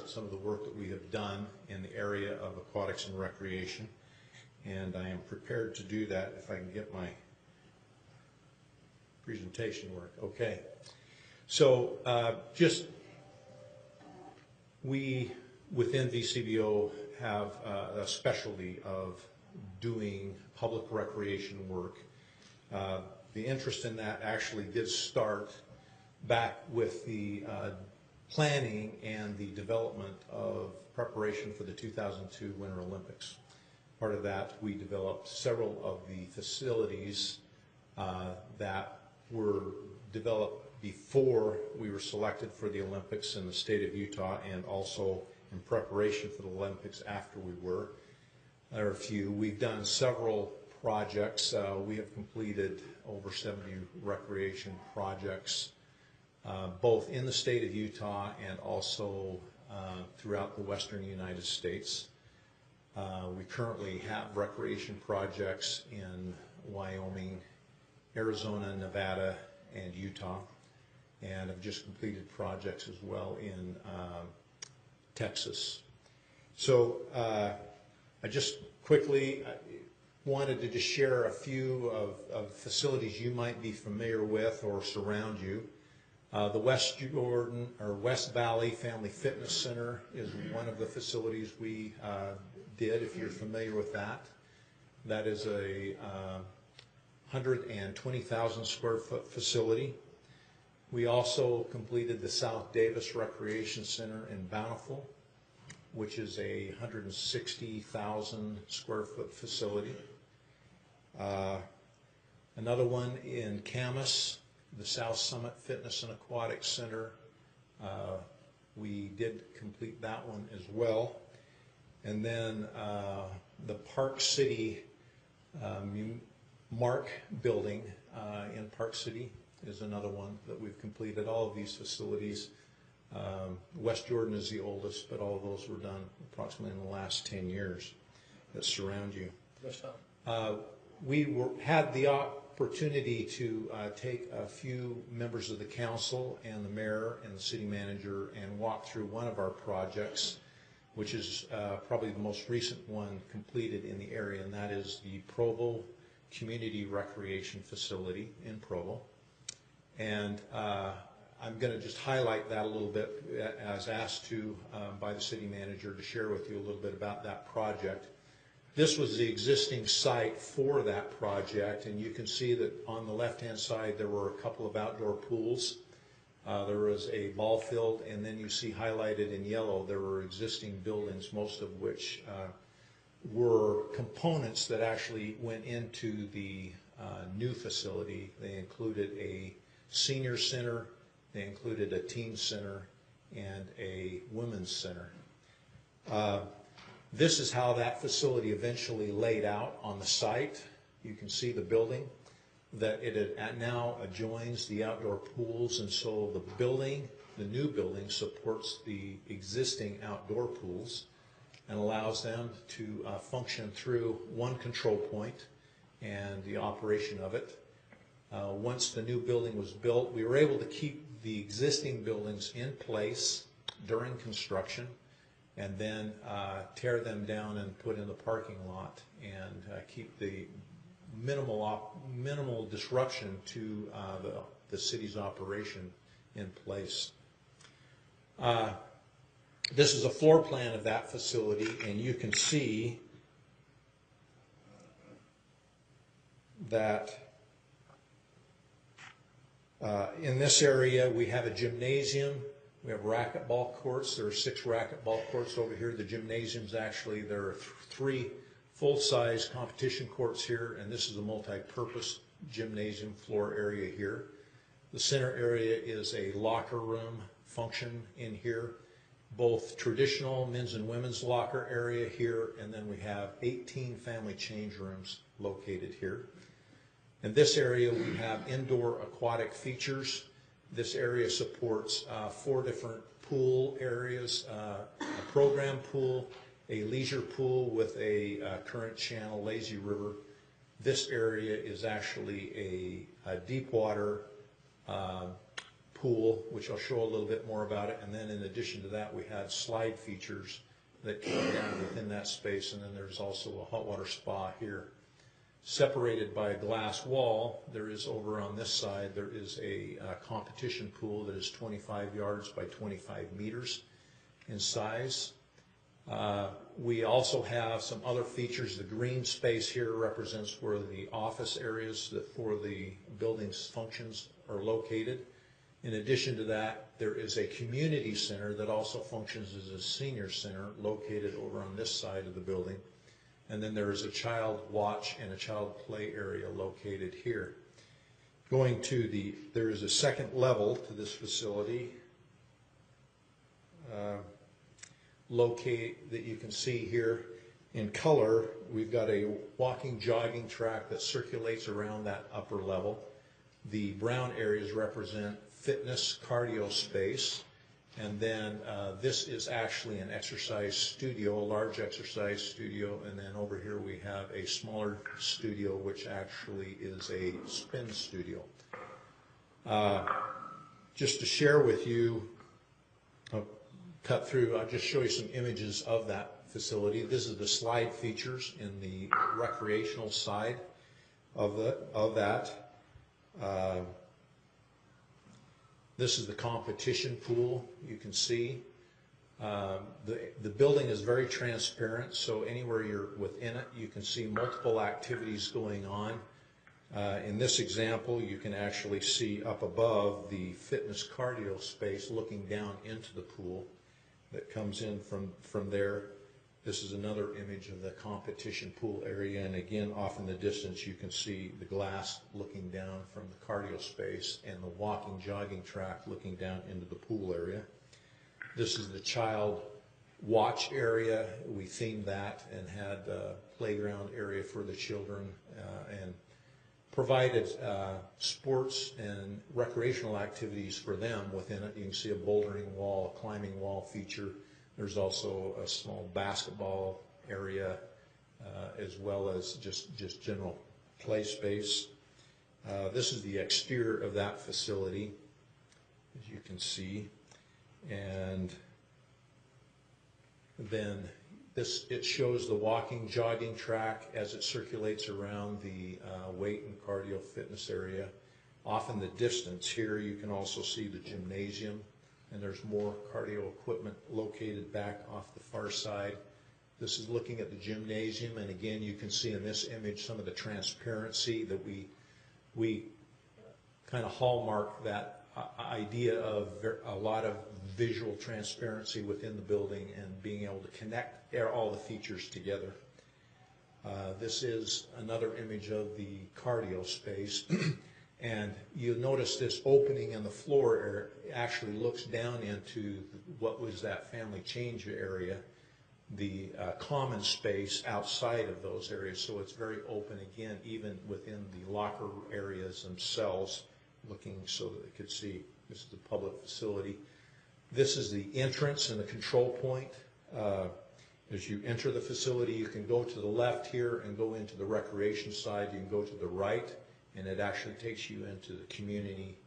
some of the work that we have done in the area of aquatics and recreation. and I am prepared to do that if I can get my presentation work. Okay. So we within VCBO have a specialty of doing public recreation work. The interest in that actually did start back with the planning and the development of preparation for the 2002 Winter Olympics. Part of that, we developed several of the facilities that were developed before we were selected for the Olympics in the state of Utah, and also in preparation for the Olympics after we were. There are a few. We've done several projects. We have completed over 70 recreation projects, both in the state of Utah and also throughout the western United States. We currently have recreation projects in Wyoming, Arizona, Nevada, and Utah, and have just completed projects as well in Texas. So I just quickly wanted to just share a few of facilities you might be familiar with or surround you. The West Jordan or West Valley Family Fitness Center is one of the facilities we did, if you're familiar with that. That is a 120,000 square foot facility. We also completed the South Davis Recreation Center in Bountiful, which is a 160,000 square foot facility. Another one in Camas, the South Summit Fitness and Aquatic Center. We did complete that one as well. And then the Park City Mark building in Park City is another one that we've completed. All of these facilities, West Jordan is the oldest, but all of those were done approximately in the last 10 years that surround you. We had the opportunity to take a few members of the council and the mayor and the city manager and walk through one of our projects, which is probably the most recent one completed in the area, and that is the Provo Community Recreation Facility in Provo. And I'm going to just highlight that a little bit as asked to by the city manager to share with you a little bit about that project. This was the existing site for that project, and you can see that on the left-hand side there were a couple of outdoor pools. There was a ball field, and then you see highlighted in yellow there were existing buildings, most of which were components that actually went into the new facility. They included a senior center, they included a teen center, and a women's center. This is how that facility eventually laid out on the site. You can see the building, that it now adjoins the outdoor pools, and so the building, the new building, supports the existing outdoor pools and allows them to function through one control point and the operation of it. Once the new building was built, we were able to keep the existing buildings in place during construction and then tear them down and put in the parking lot and keep the minimal disruption to the city's operation in place. This is a floor plan of that facility, and you can see that in this area we have a gymnasium, we have racquetball courts. There are 6 racquetball courts over here. The gymnasiums, actually, there are 3 full-size competition courts here, and this is a multi-purpose gymnasium floor area here. The center area is a locker room function in here, both traditional men's and women's locker area here, and then we have 18 family change rooms located here. In this area we have indoor aquatic features. This area supports 4 different pool areas, a program pool, a leisure pool with a current channel, lazy river. This area is actually a deep water pool, which I'll show a little bit more about it. And then in addition to that, we have slide features that can be done within that space, and then there's also a hot water spa here. Separated by a glass wall, there is over on this side, there is a competition pool that is 25 yards by 25 meters in size. We also have some other features. The green space here represents where the office areas that for the building's functions are located. In addition to that, there is a community center that also functions as a senior center located over on this side of the building. And then there is a child watch and a child play area located here. There is a second level to this facility that you can see here in color. We've got a walking, jogging track that circulates around that upper level. The brown areas represent fitness cardio space. And then this is actually an exercise studio, a large exercise studio. And then over here we have a smaller studio, which actually is a spin studio. Just to share with you, I'll just show you some images of that facility. This is the slide features in the recreational side of that. This is the competition pool, you can see. The building is very transparent, so anywhere you're within it, you can see multiple activities going on. In this example, you can actually see up above the fitness cardio space looking down into the pool that comes in from there. This is another image of the competition pool area, and again, off in the distance, you can see the glass looking down from the cardio space and the walking, jogging track looking down into the pool area. This is the child watch area. We themed that and had a playground area for the children and provided sports and recreational activities for them within it. You can see a bouldering wall, a climbing wall feature. There's also a small basketball area as well as just general play space. This is the exterior of that facility, as you can see. And then it shows the walking, jogging track as it circulates around the weight and cardio fitness area. Off in the distance here, you can also see the gymnasium, and there's more cardio equipment located back off the far side. This is looking at the gymnasium, and again, you can see in this image some of the transparency that we kind of hallmark that idea of a lot of visual transparency within the building and being able to connect all the features together. This is another image of the cardio space. And you'll notice this opening in the floor actually looks down into what was that family change area, the common space outside of those areas. So it's very open again, even within the locker areas themselves, looking so that they could see. This is the public facility. This is the entrance and the control point. As you enter the facility, you can go to the left here and go into the recreation side. You can go to the right, and it actually takes you into the community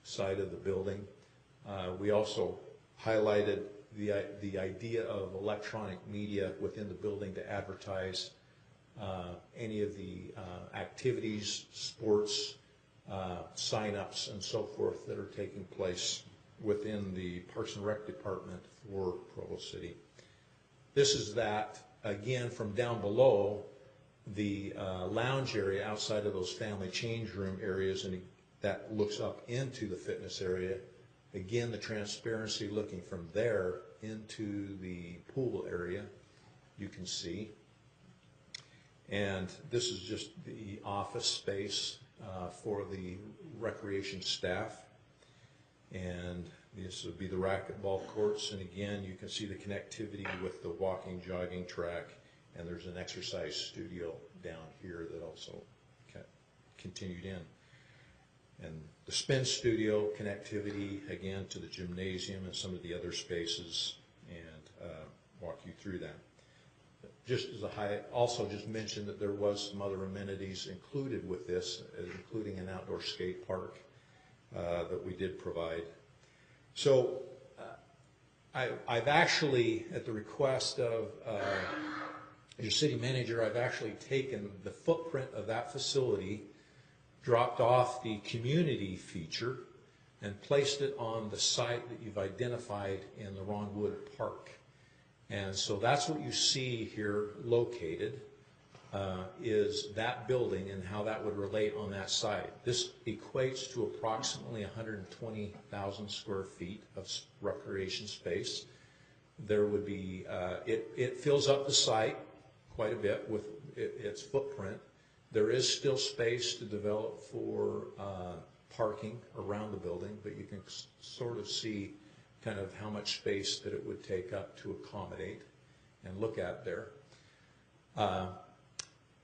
side of the building. We also highlighted the idea of electronic media within the building to advertise any of the activities, sports, sign-ups, and so forth that are taking place within the Parks and Rec Department for Provo City. This is that, again, from down below, the lounge area outside of those family change room areas, and that looks up into the fitness area. Again, the transparency looking from there into the pool area, you can see. And this is just the office space for the recreation staff. And this would be the racquetball courts. And again, you can see the connectivity with the walking, jogging track. And there's an exercise studio down here that also continued in. And the spin studio connectivity, again, to the gymnasium and some of the other spaces, and walk you through that. Just as a highlight, also just mention that there was some other amenities included with this, including an outdoor skate park that we did provide. So I've actually, at the request of your city manager, I've actually taken the footprint of that facility, dropped off the community feature, and placed it on the site that you've identified in the Ron Wood Park. And so that's what you see here located, is that building and how that would relate on that site. This equates to approximately 120,000 square feet of recreation space. There would be, it fills up the site quite a bit with its footprint. There is still space to develop for parking around the building, but you can sort of see kind of how much space that it would take up to accommodate and look at there.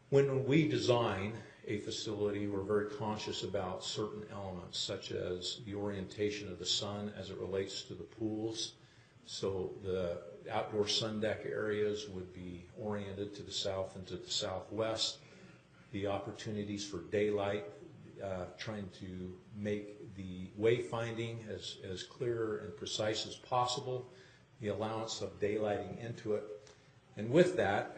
When we design a facility, we're very conscious about certain elements, such as the orientation of the sun as it relates to the pools. So the outdoor sun deck areas would be oriented to the south and to the southwest. The opportunities for daylight, trying to make the wayfinding as clear and precise as possible, the allowance of daylighting into it. And with that,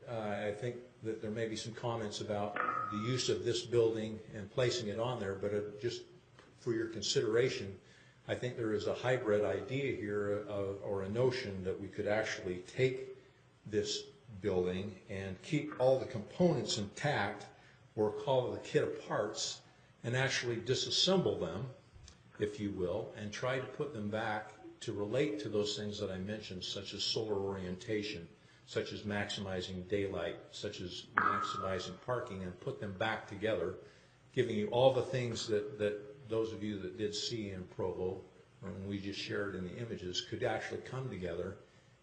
I think that there may be some comments about the use of this building and placing it on there, but just for your consideration, I think there is a hybrid idea here or a notion that we could actually take this building and keep all the components intact, or call it the kit of parts, and actually disassemble them, if you will, and try to put them back to relate to those things that I mentioned, such as solar orientation, such as maximizing daylight, such as maximizing parking, and put them back together, giving you all the things that those of you that did see in Provo, and we just shared in the images, could actually come together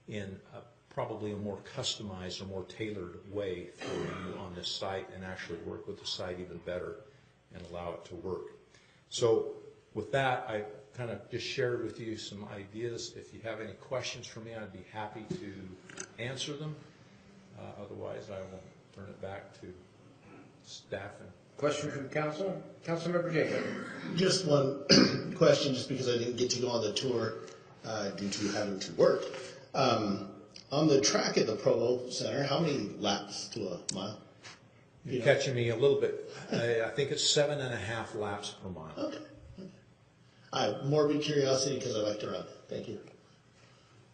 in probably a more customized or more tailored way for you on this site, and actually work with the site even better and allow it to work. So with that, I kind of just shared with you some ideas. If you have any questions for me, I'd be happy to answer them. Otherwise, I will turn it back to staff. Question from council? Councilmember Jacob. Just one question, just because I didn't get to go on the tour due to having to work. On the track at the Provo Center, how many laps to a mile? You're catching me a little bit. I think it's 7.5 laps per mile. Okay. I have morbid curiosity because I like to run. Thank you.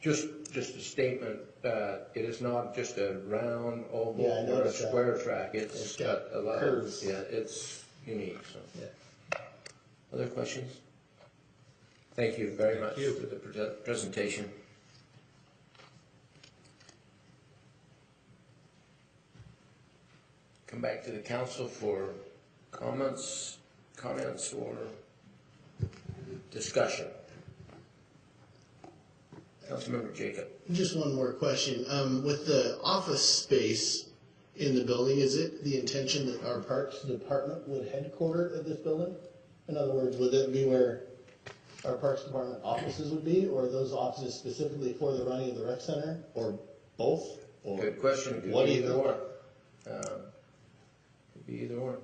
Just a statement. It is not just a round, oval, Yeah, or a square track. It's got a lot curves. of, yeah, it's unique. So. Yeah. Other questions? Thank you very much for the presentation. Come back to the council for comments or discussion. Councilmember Jacob. Just one more question. With the office space in the building, is it the intention that our Parks Department would headquarter at this building? In other words, would that be where our Parks Department offices would be, or are those offices specifically for the running of the rec center, or both? Or good question. Could what be either or. Could be either or.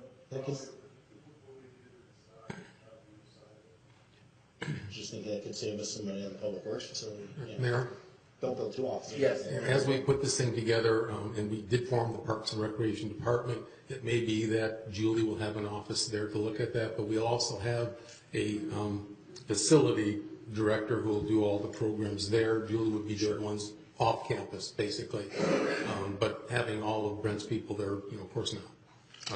Just thinking it could save us some money on the public works facility. You know, Mayor? Don't build two offices. Yes. As we put this thing together, and we did form the Parks and Recreation Department, it may be that Julie will have an office there to look at that, but we'll also have a facility director who will do all the programs there. Julie would be doing ones off campus, basically. But having all of Brent's people there, of course not.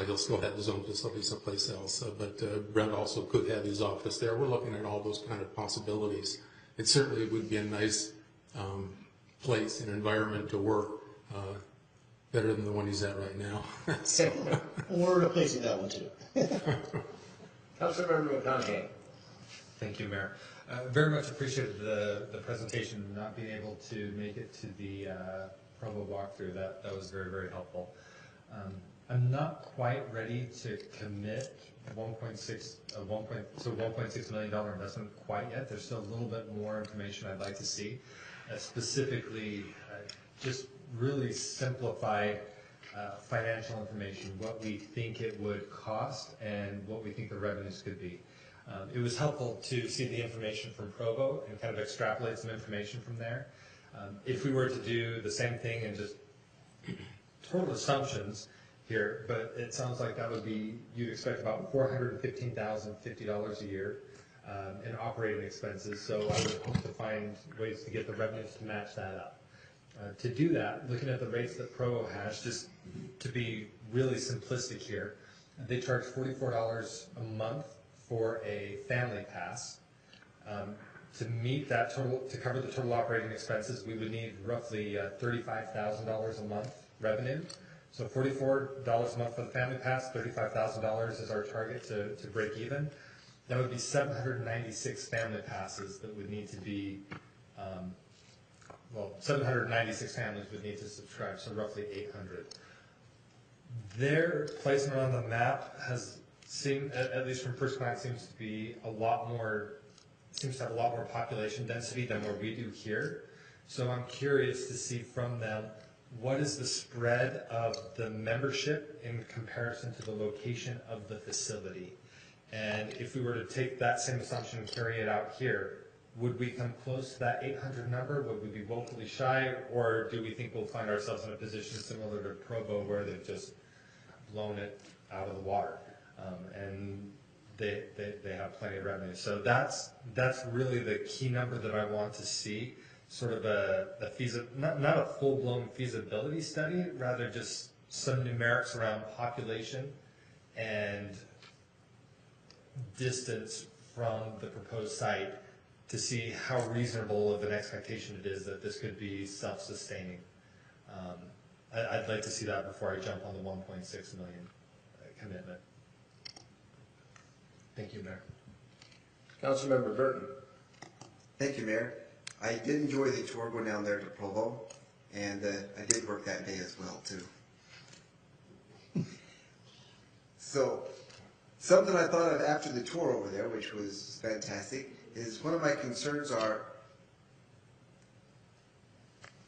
He'll still have his own facility someplace else, but Brent also could have his office there. We're looking at all those kind of possibilities. It certainly would be a nice place and environment to work, better than the one he's at right now. So. We're replacing that one too. Councilmember McConaughey. Thank you, Mayor. Very much appreciated the presentation, not being able to make it to the Provo walkthrough. That was very, very helpful. I'm not quite ready to commit $1.6 million investment quite yet. There's still a little bit more information I'd like to see. Specifically, just really simplify financial information, what we think it would cost and what we think the revenues could be. It was helpful to see the information from Provo and kind of extrapolate some information from there. If we were to do the same thing and just total assumptions here, but it sounds like that would be, you'd expect about $415,050 a year in operating expenses. So I would hope to find ways to get the revenues to match that up. To do that, looking at the rates that Provo has, just to be really simplistic here, they charge $44 a month for a family pass. To meet that total, to cover the total operating expenses, we would need roughly $35,000 a month revenue. So $44 a month for the family pass, $35,000 is our target to break even. That would be 796 family passes that would need to be, 796 families would need to subscribe, so roughly 800. Their placement on the map has seemed, at least from first glance, seems to be a lot more, seems to have a lot more population density than where we do here. So I'm curious to see from them, what is the spread of the membership in comparison to the location of the facility? And if we were to take that same assumption and carry it out here, would we come close to that 800 number? Would we be woefully shy? Or do we think we'll find ourselves in a position similar to Provo where they've just blown it out of the water? And they have plenty of revenue. So that's really the key number that I want to see, sort of not a full-blown feasibility study, rather just some numerics around population and distance from the proposed site to see how reasonable of an expectation it is that this could be self-sustaining. I'd like to see that before I jump on the 1.6 million commitment. Thank you, Mayor. Councilmember Burton. Thank you, Mayor. I did enjoy the tour going down there to Provo, and I did work that day as well, too. So, something I thought of after the tour over there, which was fantastic, is one of my concerns are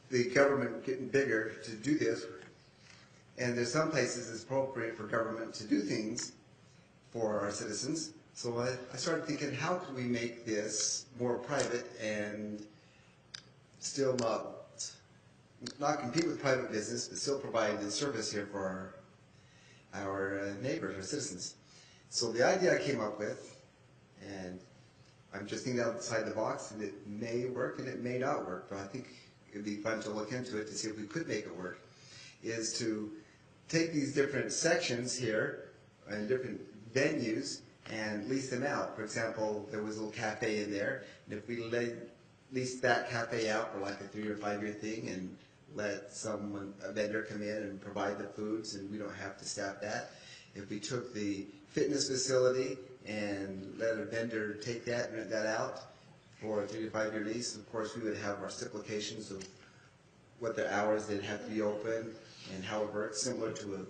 the government getting bigger to do this, and there's some places it's appropriate for government to do things for our citizens. So I started thinking, how can we make this more private and still not compete with private business, but still provide the service here for our neighbors, our citizens. So the idea I came up with, and I'm just thinking outside the box, and it may work and it may not work, but I think it'd be fun to look into it to see if we could make it work, is to take these different sections here and different venues and lease them out. For example, there was a little cafe in there, and if we leased that cafe out for like a 3 or 5 year thing and let a vendor come in and provide the foods, and we don't have to staff that. If we took the fitness facility and let a vendor take that and rent that out for a 3 to 5 year lease, of course we would have our stipulations of what the hours they'd have to be open and how it works, similar to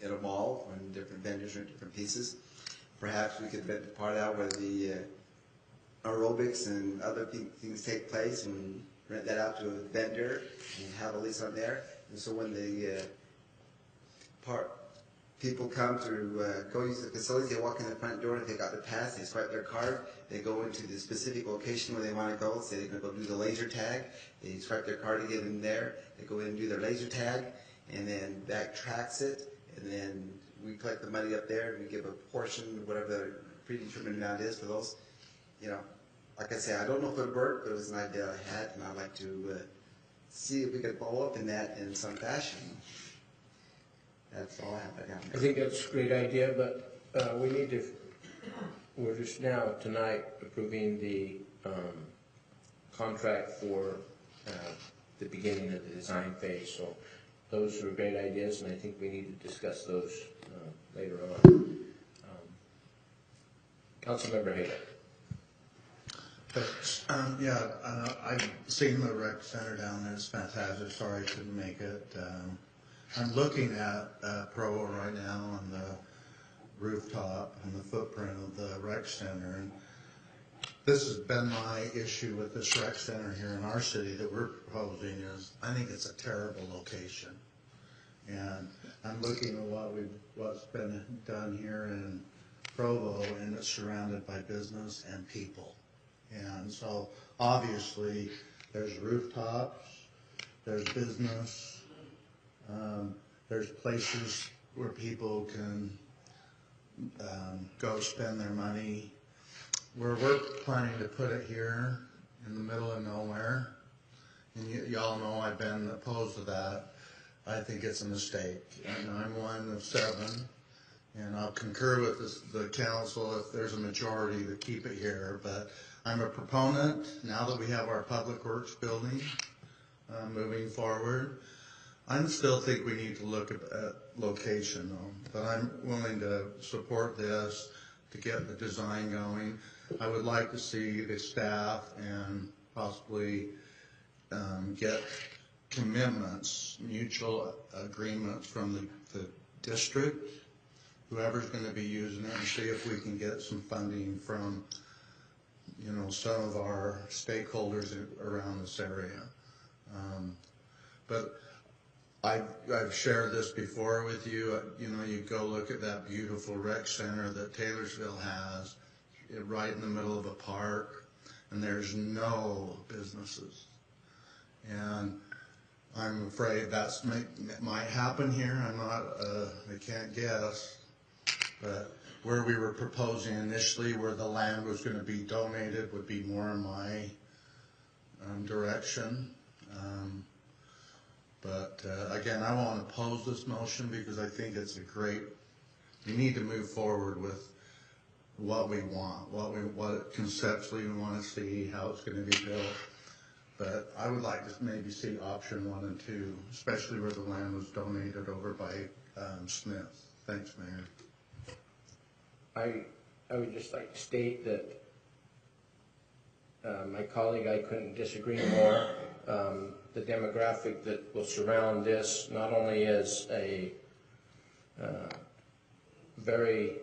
in a mall when different vendors rent different pieces. Perhaps we could rent the part out where the aerobics and other things take place and rent that out to a vendor and have a lease on there. And so when the people come to go use the facilities, they walk in the front door, they got the pass, they swipe their card, they go into the specific location where they want to go, say they're going to go do the laser tag, they swipe their card to get in there, they go in and do their laser tag, and then that tracks it, and then we collect the money up there and we give a portion, whatever the predetermined amount is for those. You know, like I say, I don't know if it would work, but it was an idea I had, and I'd like to see if we could follow up in that in some fashion. That's all I have right now. I think that's a great idea, but we're just now tonight approving the contract for the beginning of the design phase. So those are great ideas, and I think we need to discuss those later on. Councilmember Hayden. Thanks. I've seen the rec center down there. It's fantastic. Sorry I couldn't make it. I'm looking at Provo right now on the rooftop and the footprint of the rec center. And this has been my issue with this rec center here in our city that we're proposing is I think it's a terrible location. And I'm looking at what's been done here in Provo, and it's surrounded by business and people. And so obviously there's rooftops, there's business, there's places where people can go spend their money. Where we're planning to put it here in the middle of nowhere, and y'all know I've been opposed to that. I think it's a mistake. And I'm one of 7, and I'll concur with the council if there's a majority to keep it here. But I'm a proponent, now that we have our public works building moving forward. I still think we need to look at location though, but I'm willing to support this to get the design going. I would like to see the staff and possibly get commitments, mutual agreements from the district, whoever's going to be using it, and see if we can get some funding from, you know, some of our stakeholders around this area. But I've shared this before with you. You know, you go look at that beautiful rec center that Taylorsville has, right in the middle of a park, and there's no businesses. And I'm afraid that's might happen here. I'm not, I can't guess, but where we were proposing initially, where the land was going to be donated, would be more in my direction. But again, I won't oppose this motion because I think it's a great, we need to move forward with what we want, what conceptually we want to see, how it's going to be built. But I would like to maybe see option 1 and 2, especially where the land was donated over by Smith. Thanks, Mayor. I would just like to state that my colleague, I couldn't disagree more. The demographic that will surround this not only is a very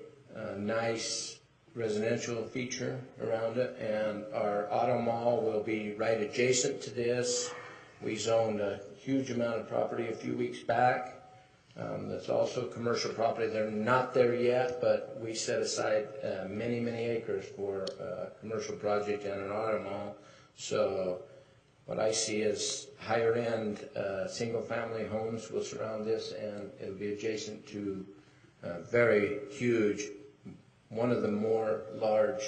nice residential feature around it, and our auto mall will be right adjacent to this. We zoned a huge amount of property a few weeks back. That's also commercial property. They're not there yet, but we set aside many, many acres for a commercial project and an auto mall. So what I see is higher end single-family homes will surround this, and it'll be adjacent to very huge, one of the more large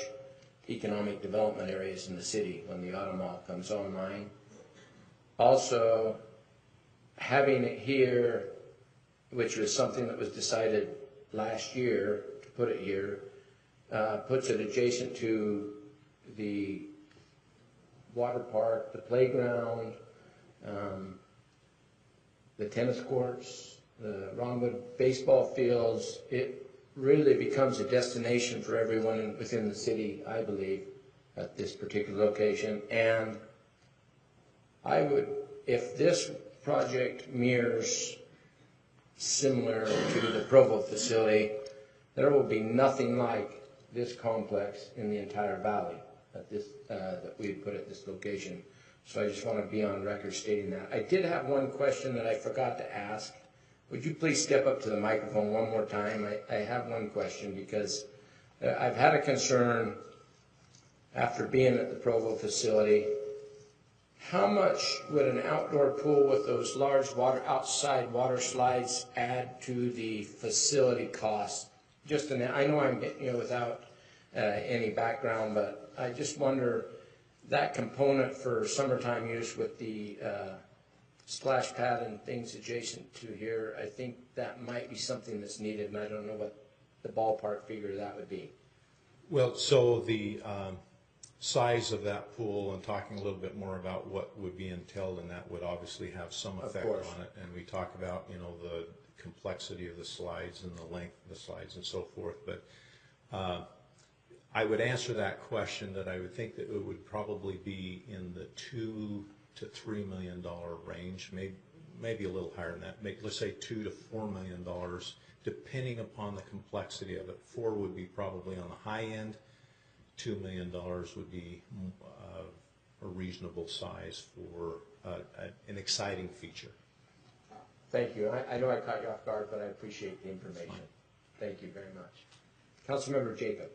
economic development areas in the city when the auto mall comes online. Also, having it here, which was something that was decided last year to put it here, puts it adjacent to the water park, the playground, the tennis courts, the Ronwood baseball fields. It really becomes a destination for everyone within the city, I believe, at this particular location. And I would, if this project mirrors similar to the Provo facility, there will be nothing like this complex in the entire valley at this, that we put at this location. So I just want to be on record stating that. I did have one question that I forgot to ask. Would you please step up to the microphone one more time? I have one question because I've had a concern after being at the Provo facility. How much would an outdoor pool with those large outside water slides add to the facility cost? Just I know I'm without any background, but I just wonder that component for summertime use with the splash pad and things adjacent to here. I think that might be something that's needed, and I don't know what the ballpark figure that would be. Well, so the size of that pool, and talking a little bit more about what would be entailed in that, would obviously have some effect on it. And we talk about, you know, the complexity of the slides and the length of the slides and so forth. But I would answer that question that I would think that it would probably be in the $2 to $3 million range, maybe a little higher than that. Let's say $2 to $4 million, depending upon the complexity of it. 4 would be probably on the high end. $2 million would be a reasonable size for an exciting feature. Thank you. I know I caught you off guard, but I appreciate the information. Thank you very much. Councilmember Jacob.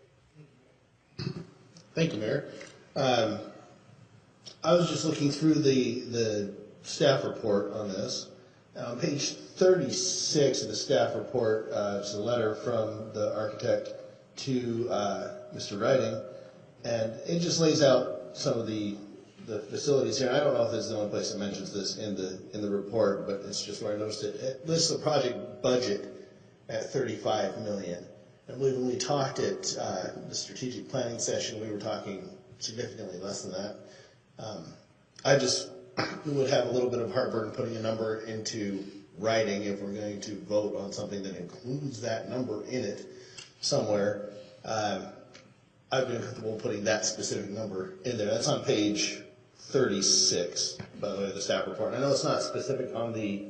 Thank you, Mayor. I was just looking through the staff report on this. On page 36 of the staff report, it's a letter from the architect to Mr. Writing, and it just lays out some of the facilities here. I don't know if this is the only place that mentions this in the report, but it's just where I noticed it. It lists the project budget at $35 million. I believe when we talked at the strategic planning session, we were talking significantly less than that. I just would have a little bit of heartburn putting a number into writing if we're going to vote on something that includes that number in it somewhere. I've been comfortable putting that specific number in there. That's on page 36, by the way, of the staff report. And I know it's not specific on the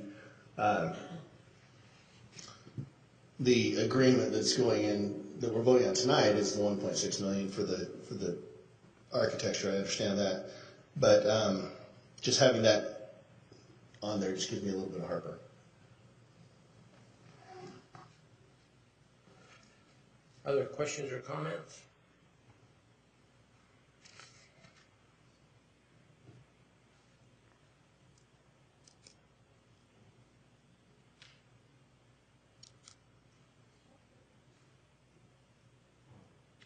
agreement that's going in, that we're voting on tonight, is the $1.6 million for the architecture. I understand that. But just having that on there just gives me a little bit of heartburn. Other questions or comments?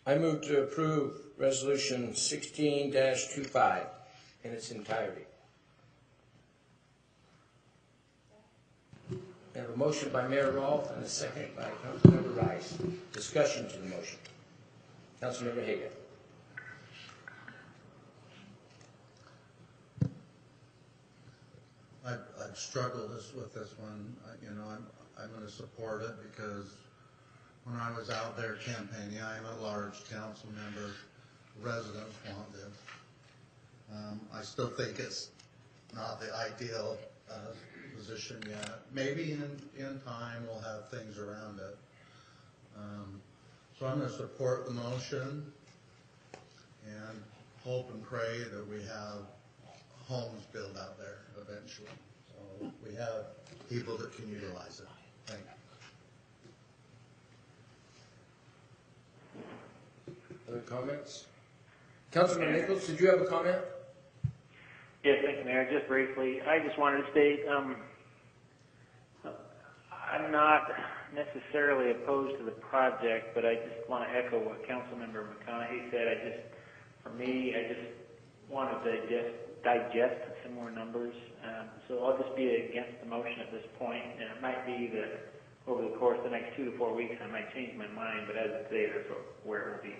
I move to approve Resolution 16-25 in its entirety. We have a motion by Mayor Rolfe and a second by Councilmember Rice. Discussion to the motion. Councilmember Hagan. I've struggled with this one. I'm going to support it because when I was out there campaigning, I am a large council member. Residents want this. I still think it's not the ideal position yet. Maybe in time we'll have things around it. So I'm going to support the motion and hope and pray that we have homes built out there eventually. So we have people that can utilize it. Thank you. Other comments? Councilman Nichols, did you have a comment? Yes, thank you, Mayor. Just briefly, I just wanted to state I'm not necessarily opposed to the project, but I just want to echo what Councilmember McConaughey said. For me, I just want to digest some more numbers. So I'll just be against the motion at this point, and it might be that over the course of the next 2 to 4 weeks I might change my mind, but as of today, that's where it will be.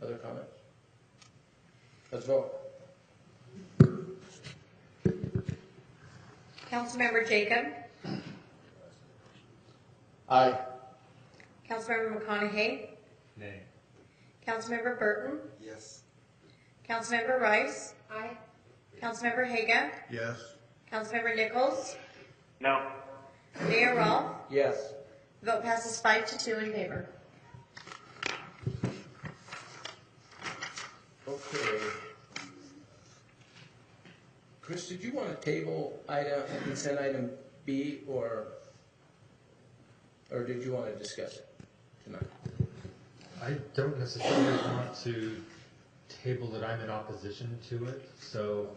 Other comments? Let's vote. Councilmember Jacob. Aye. Councilmember McConaughey. Nay. Councilmember Burton. Yes. Councilmember Rice. Aye. Councilmember Haga. Yes. Councilmember Nichols. No. Mayor Rolfe. Yes. Vote passes 5-2 in favor. Okay. Chris, did you want to table consent item B, or did you want to discuss it tonight? I don't necessarily want to table it. I'm in opposition to it. So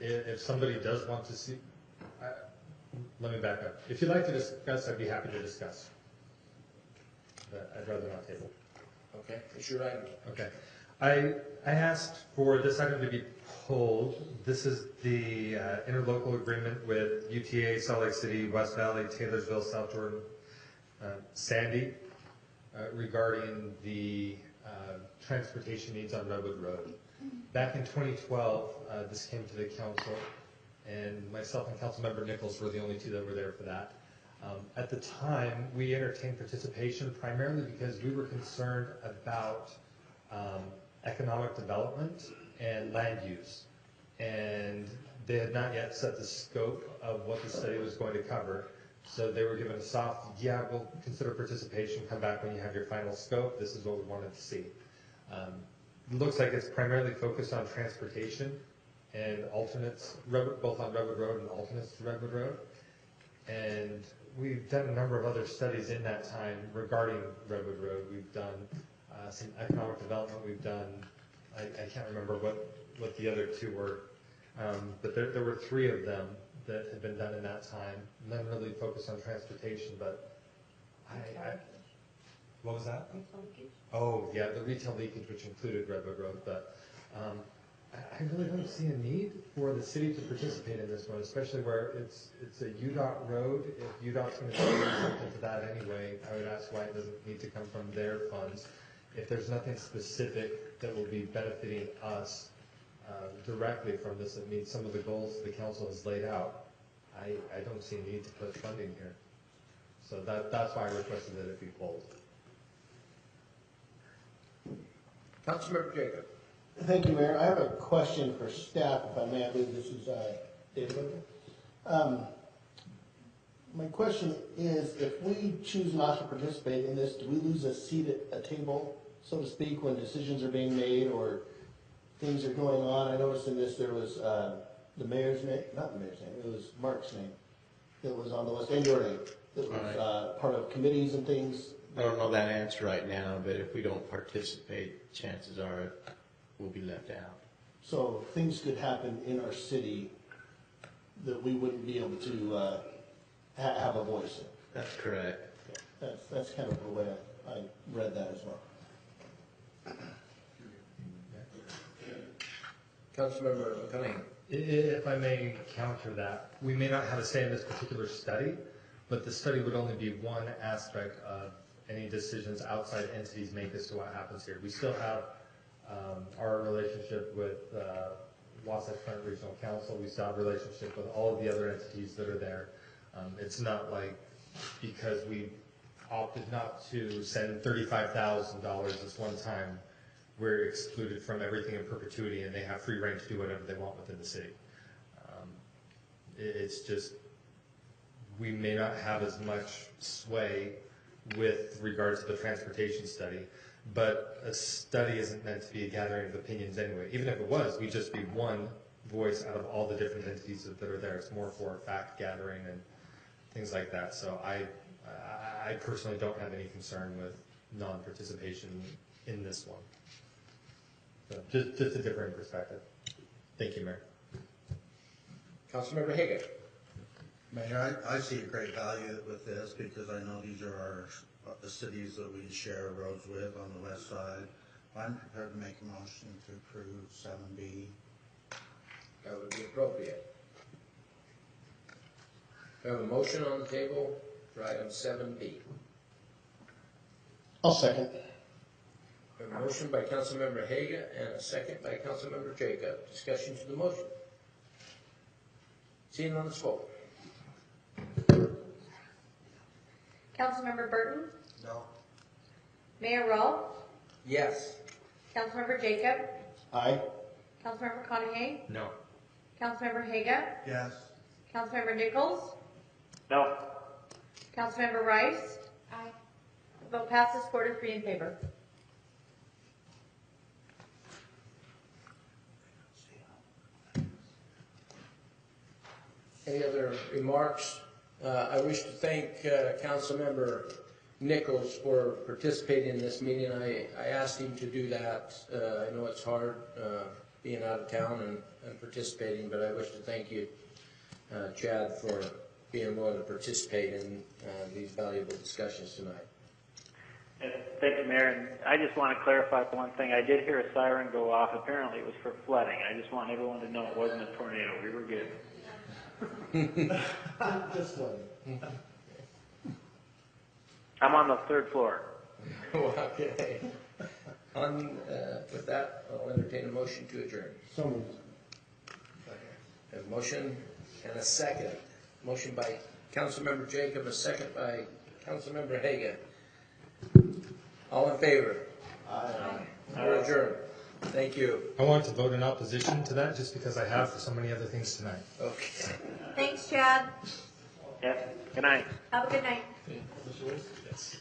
if somebody does want to see, let me back up. If you'd like to discuss, I'd be happy to discuss. But I'd rather not table. Okay, it's your item. Okay. I asked for this item to be pulled. This is the interlocal agreement with UTA, Salt Lake City, West Valley, Taylorsville, South Jordan, Sandy, regarding the transportation needs on Redwood Road. Back in 2012, this came to the council, and myself and Councilmember Nichols were the only two that were there for that. At the time, we entertained participation primarily because we were concerned about economic development and land use. And they had not yet set the scope of what the study was going to cover. So they were given a soft, yeah, we'll consider participation, come back when you have your final scope. This is what we wanted to see. It looks like it's primarily focused on transportation and alternates, both on Redwood Road and alternates to Redwood Road. And we've done a number of other studies in that time regarding Redwood Road. We've done some economic development. We've done, I can't remember what the other two were, but there were 3 of them that had been done in that time. None really focused on transportation, but what was that? Oh, yeah, the retail leakage, which included Redwood Road, but I really don't see a need for the city to participate in this one, especially where it's a UDOT road. If UDOT's going to do something to that anyway, I would ask why it doesn't need to come from their funds. If there's nothing specific that will be benefiting us directly from this that meets some of the goals the council has laid out, I don't see a need to put funding here. So that's why I requested that it be pulled. Councilmember Jacob. Thank you, Mayor. I have a question for staff, if I may. I believe this is David. My question is, if we choose not to participate in this, do we lose a seat at a table, so to speak, when decisions are being made or things are going on? I noticed in this there was the mayor's name, not the mayor's name, it was Mark's name that was on the list, and your name, that was part of committees and things. I don't know that answer right now, but if we don't participate, chances are we'll be left out. So things could happen in our city that we wouldn't be able to have a voice in. That's correct. That's kind of the way I read that as well. Councilmember Cunningham. If I may counter that, we may not have a say in this particular study, but the study would only be one aspect of any decisions outside entities make as to what happens here. We still have our relationship with Wasatch Front Regional Council. We still have a relationship with all of the other entities that are there. It's not like because we opted not to send $35,000 this one time, we're excluded from everything in perpetuity and they have free reign to do whatever they want within the city. It's just, we may not have as much sway with regard to the transportation study, but a study isn't meant to be a gathering of opinions anyway. Even if it was, we'd just be one voice out of all the different entities that are there. It's more for fact gathering and things like that. So I personally don't have any concern with non-participation in this one. So just a different perspective. Thank you, Mayor. Councilmember Hagan. Mayor, I see a great value with this because I know these are the cities that we share roads with on the west side. I'm prepared to make a motion to approve 7B. That would be appropriate. We have a motion on the table for item 7B. I'll second. We have a motion by Councilmember Haga and a second by Councilmember Jacob. Discussion to the motion. Seeing none, let's vote. Councilmember Burton? No. Mayor Rolfe? Yes. Councilmember Jacob? Aye. Councilmember Conahey? No. Councilmember Haga? Yes. Councilmember Nichols? No. Councilmember Rice? Aye. Vote passes 4-3 in favor. Any other remarks? I wish to thank Councilmember Nichols for participating in this meeting. I asked him to do that. I know it's hard being out of town and participating, but I wish to thank you, Chad, for being willing to participate in these valuable discussions tonight. Thank you, Mayor. And I just want to clarify one thing. I did hear a siren go off. Apparently it was for flooding. I just want everyone to know it wasn't a tornado. We were good. Just one. I'm on the 3rd floor. Okay. With that, I'll entertain a motion to adjourn. So moved. A motion and a second. Motion by Councilmember Jacob, a second by Councilmember Haga. All in favor? Aye. We're adjourned. Thank you. I want to vote in opposition to that just because I have so many other things tonight. Okay. Thanks, Chad. Yes. Good night. Have a good night. Yes.